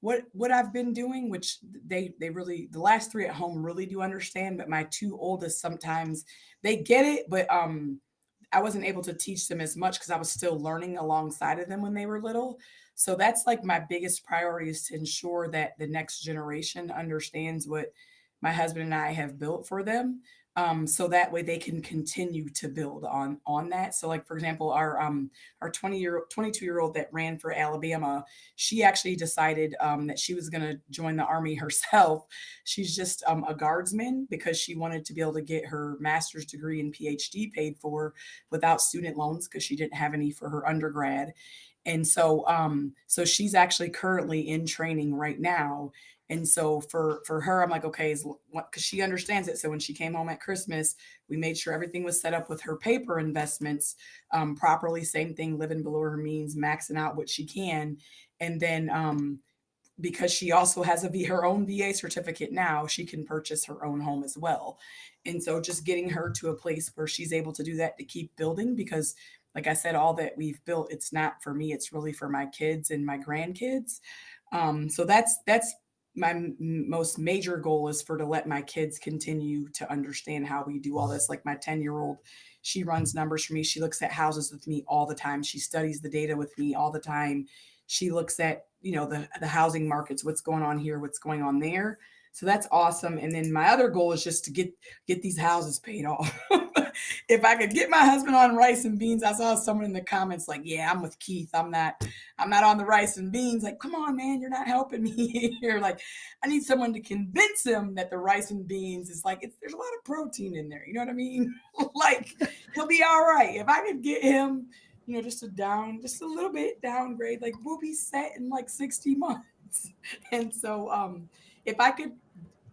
what I've been doing, which they really, the last 3 at home really do understand, but my 2 oldest sometimes they get it, but I wasn't able to teach them as much because I was still learning alongside of them when they were little. So that's like my biggest priority, is to ensure that the next generation understands what my husband and I have built for them. So that way they can continue to build on that. So like for example, our 22-year-old that ran for Alabama, she actually decided that she was going to join the army herself. She's just a guardsman because she wanted to be able to get her master's degree and PhD paid for without student loans because she didn't have any for her undergrad. And so she's actually currently in training right now. And so for her, I'm like, okay, because she understands it. So when she came home at Christmas, we made sure everything was set up with her paper investments properly. Same thing, living below her means, maxing out what she can. And then because she also has her own VA certificate now, she can purchase her own home as well. And so just getting her to a place where she's able to do that to keep building, because like I said, all that we've built, it's not for me, it's really for my kids and my grandkids. So that's my most major goal, is to let my kids continue to understand how we do all this. Like my 10-year-old, she runs numbers for me. She looks at houses with me all the time. She studies the data with me all the time. She looks at, the housing markets, what's going on here, what's going on there. So that's awesome. And then my other goal is just to get these houses paid off. If I could get my husband on rice and beans. I saw someone in the comments like, yeah, I'm with Keith. I'm not on the rice and beans. Like, come on, man, you're not helping me here. Like, I need someone to convince him that the rice and beans is like, there's a lot of protein in there. You know what I mean? Like, he'll be all right. If I could get him, just a little bit downgrade, like we'll be set in like 60 months. And so if I could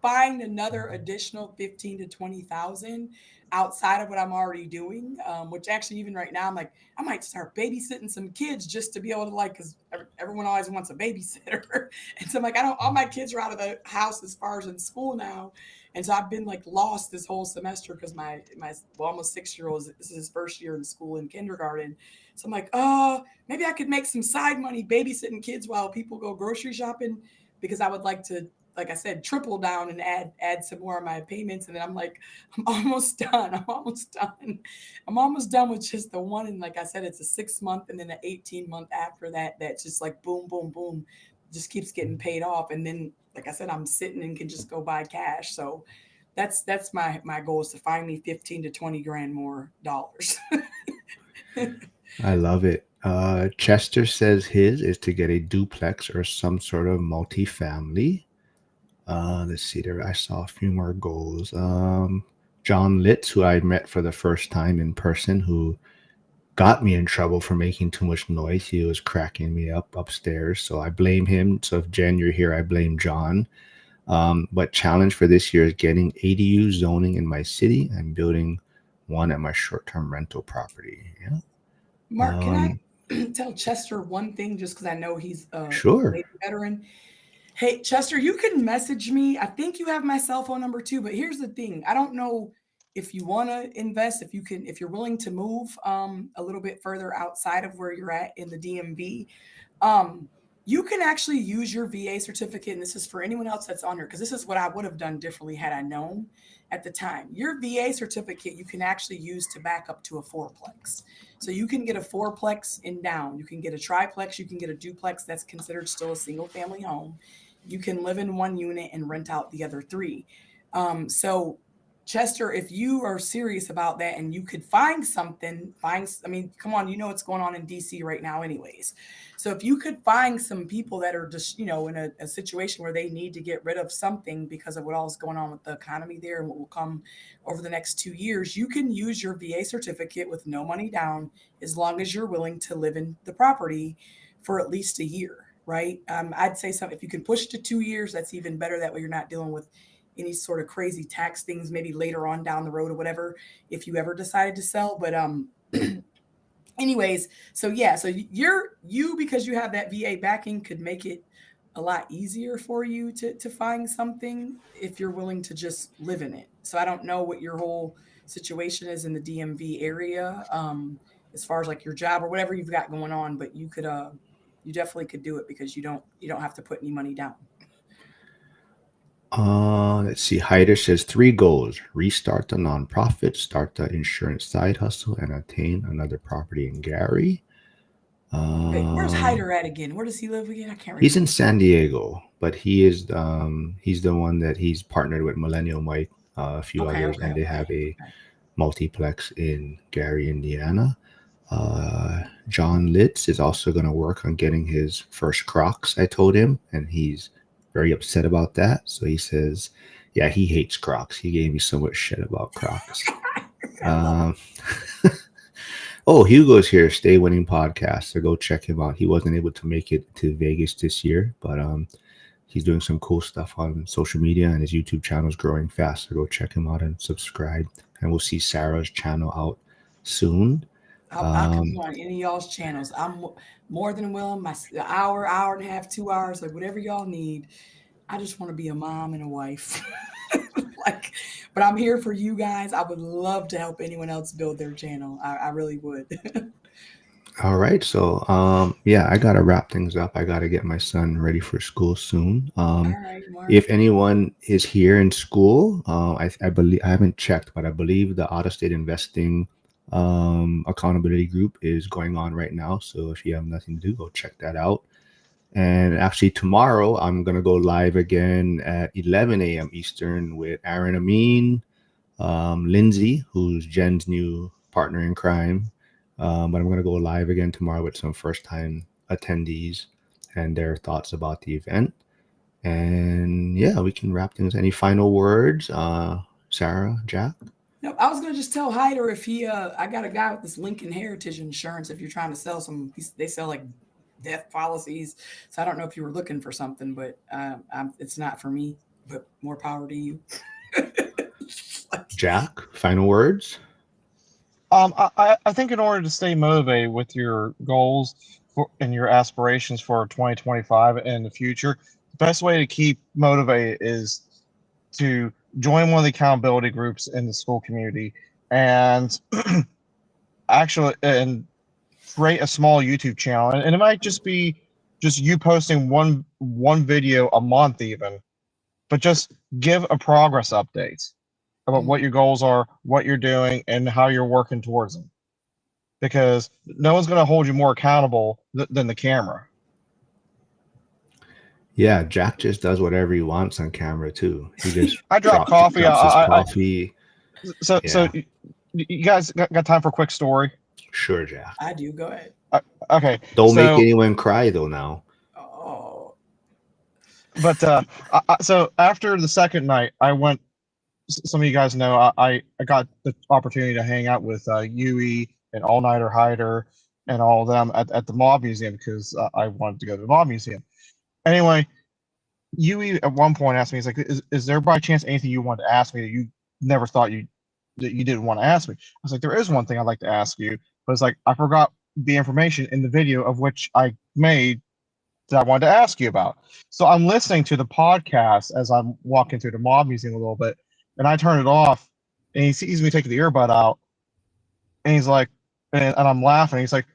find another additional 15 to 20,000 outside of what I'm already doing, which actually even right now I'm like, I might start babysitting some kids just to be able to, like, because everyone always wants a babysitter. And so I'm like, all my kids are out of the house as far as in school now. And so I've been like lost this whole semester because my almost 6-year-old, this is his first year in school in kindergarten. So I'm like, maybe I could make some side money babysitting kids while people go grocery shopping, because I would like to, like I said, triple down and add some more of my payments. And then I'm like, I'm almost done. I'm almost done with just the one. And like I said, it's a 6-month and then an 18-month after that. That's just like boom, boom, boom, just keeps getting paid off. And then, like I said, I'm sitting and can just go buy cash. So that's my goal, is to find me 15 to 20 grand more dollars. I love it. Chester says his is to get a duplex or some sort of multifamily. Let's see there. I saw a few more goals. John Litz, who I met for the first time in person, who got me in trouble for making too much noise. He was cracking me up upstairs. So I blame him. So if Jen, you're here, I blame John. But challenge for this year is getting ADU zoning in my city and building one at my short-term rental property. Yeah. Mark, can I tell Chester one thing, just because I know he's a Sure. Navy veteran? Hey, Chester, you can message me. I think you have my cell phone number too, but here's the thing. I don't know if you want to invest, if you're willing to move a little bit further outside of where you're at in the DMV. You can actually use your VA certificate, and this is for anyone else that's on here, because this is what I would have done differently had I known at the time. Your VA certificate, you can actually use to back up to a fourplex. So you can get a fourplex and down. You can get a triplex. You can get a duplex that's considered still a single family home. You can live in one unit and rent out the other three. So Chester, if you are serious about that and you could find something, I mean, come on, what's going on in DC right now anyways. So if you could find some people that are just, in a situation where they need to get rid of something because of what all is going on with the economy there and what will come over the next 2 years, you can use your VA certificate with no money down, as long as you're willing to live in the property for at least a year, right? I'd say if you can push to 2 years, that's even better. That way you're not dealing with any sort of crazy tax things, maybe later on down the road or whatever, if you ever decided to sell. But anyways, so yeah, so because you have that VA backing, could make it a lot easier for you to find something if you're willing to just live in it. So I don't know what your whole situation is in the DMV area, as far as like your job or whatever you've got going on, but you definitely could do it, because you don't have to put any money down. Let's see. Hyder says 3 goals: restart the nonprofit, start the insurance side hustle, and attain another property in Gary. Wait, where's Hyder at again? Where does he live again? I can't remember. He's in San Diego, but he's the one that he's partnered with Millennial Mike, a few others, and they have a multiplex in Gary, Indiana. John Litz is also going to work on getting his first Crocs, I told him, and he's very upset about that. So he says, yeah, he hates Crocs. He gave me so much shit about Crocs. Oh, Hugo's here, Stay Winning Podcast. So go check him out. He wasn't able to make it to Vegas this year, but he's doing some cool stuff on social media, and his YouTube channel is growing fast. So go check him out and subscribe. And we'll see Sarah's channel out soon. I can be on any of y'all's channels. I'm more than willing. My hour and a half, 2 hours, like whatever y'all need. I just want to be a mom and a wife. But I'm here for you guys. I would love to help anyone else build their channel. I really would. All right. So, yeah, I got to wrap things up. I got to get my son ready for school soon. All right, Mark. If anyone is here in school, I believe, I haven't checked, but I believe the out-of-state investing accountability group is going on right now. So if you have nothing to do, go check that out. And actually tomorrow I'm going to go live again at 11 a.m. Eastern with Aaron Amin, Lindsay, who's Jen's new partner in crime. But I'm going to go live again tomorrow with some first-time attendees and their thoughts about the event. And yeah, we can wrap things. Any final words, Sarah, Jack? No, I was gonna just tell Hyder if he. I got a guy with this Lincoln Heritage Insurance. If you're trying to sell some, they sell like death policies. So I don't know if you were looking for something, but it's not for me. But more power to you. Jack, final words? I think in order to stay motivated with your goals and your aspirations for 2025 and the future, the best way to keep motivated is to join one of the accountability groups in the school community and and create a small YouTube channel. And it might just be just you posting one video a month even, but just give a progress update about what your goals are, what you're doing, and how you're working towards them. Because no one's going to hold you more accountable than the camera. Yeah, Jack just does whatever he wants on camera too. He just I drop coffee. Coffee. So you guys got time for a quick story? Sure, Jack. I do. Go ahead. Okay. Don't make anyone cry though now. Oh. But so after the second night, I went. Some of you guys know I got the opportunity to hang out with Yui and All Nighter Hyder and all of them at the Mob Museum because I wanted to go to the Mob Museum. Anyway, Yui at one point asked me, he's like, is there by chance anything you wanted to ask me that you never thought that you didn't want to ask me? I was like, there is one thing I'd like to ask you, but it's like I forgot the information in the video of which I made that I wanted to ask you about. So I'm listening to the podcast as I'm walking through the Mob Museum a little bit, and I turn it off, and he sees me take the earbud out, and he's like, and I'm laughing. He's like,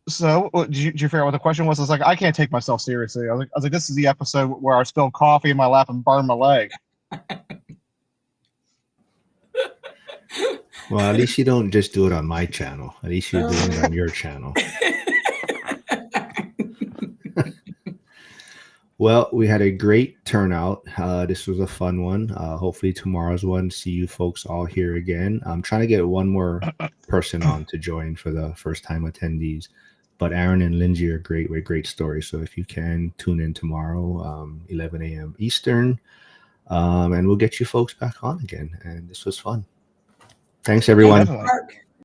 so did you figure out what the question was? I was like, I can't take myself seriously. I was like, this is the episode where I spilled coffee in my lap and burned my leg. Well, at least you don't just do it on my channel. At least you're doing it on your channel. Well, we had a great turnout. This was a fun one. Hopefully tomorrow's one, see you folks all here again. I'm trying to get one more person on to join for the first time attendees. But Aaron and Lindsay are great with great stories. So if you can, tune in tomorrow, 11 a.m. Eastern. And we'll get you folks back on again. And this was fun. Thanks, everyone. Mark.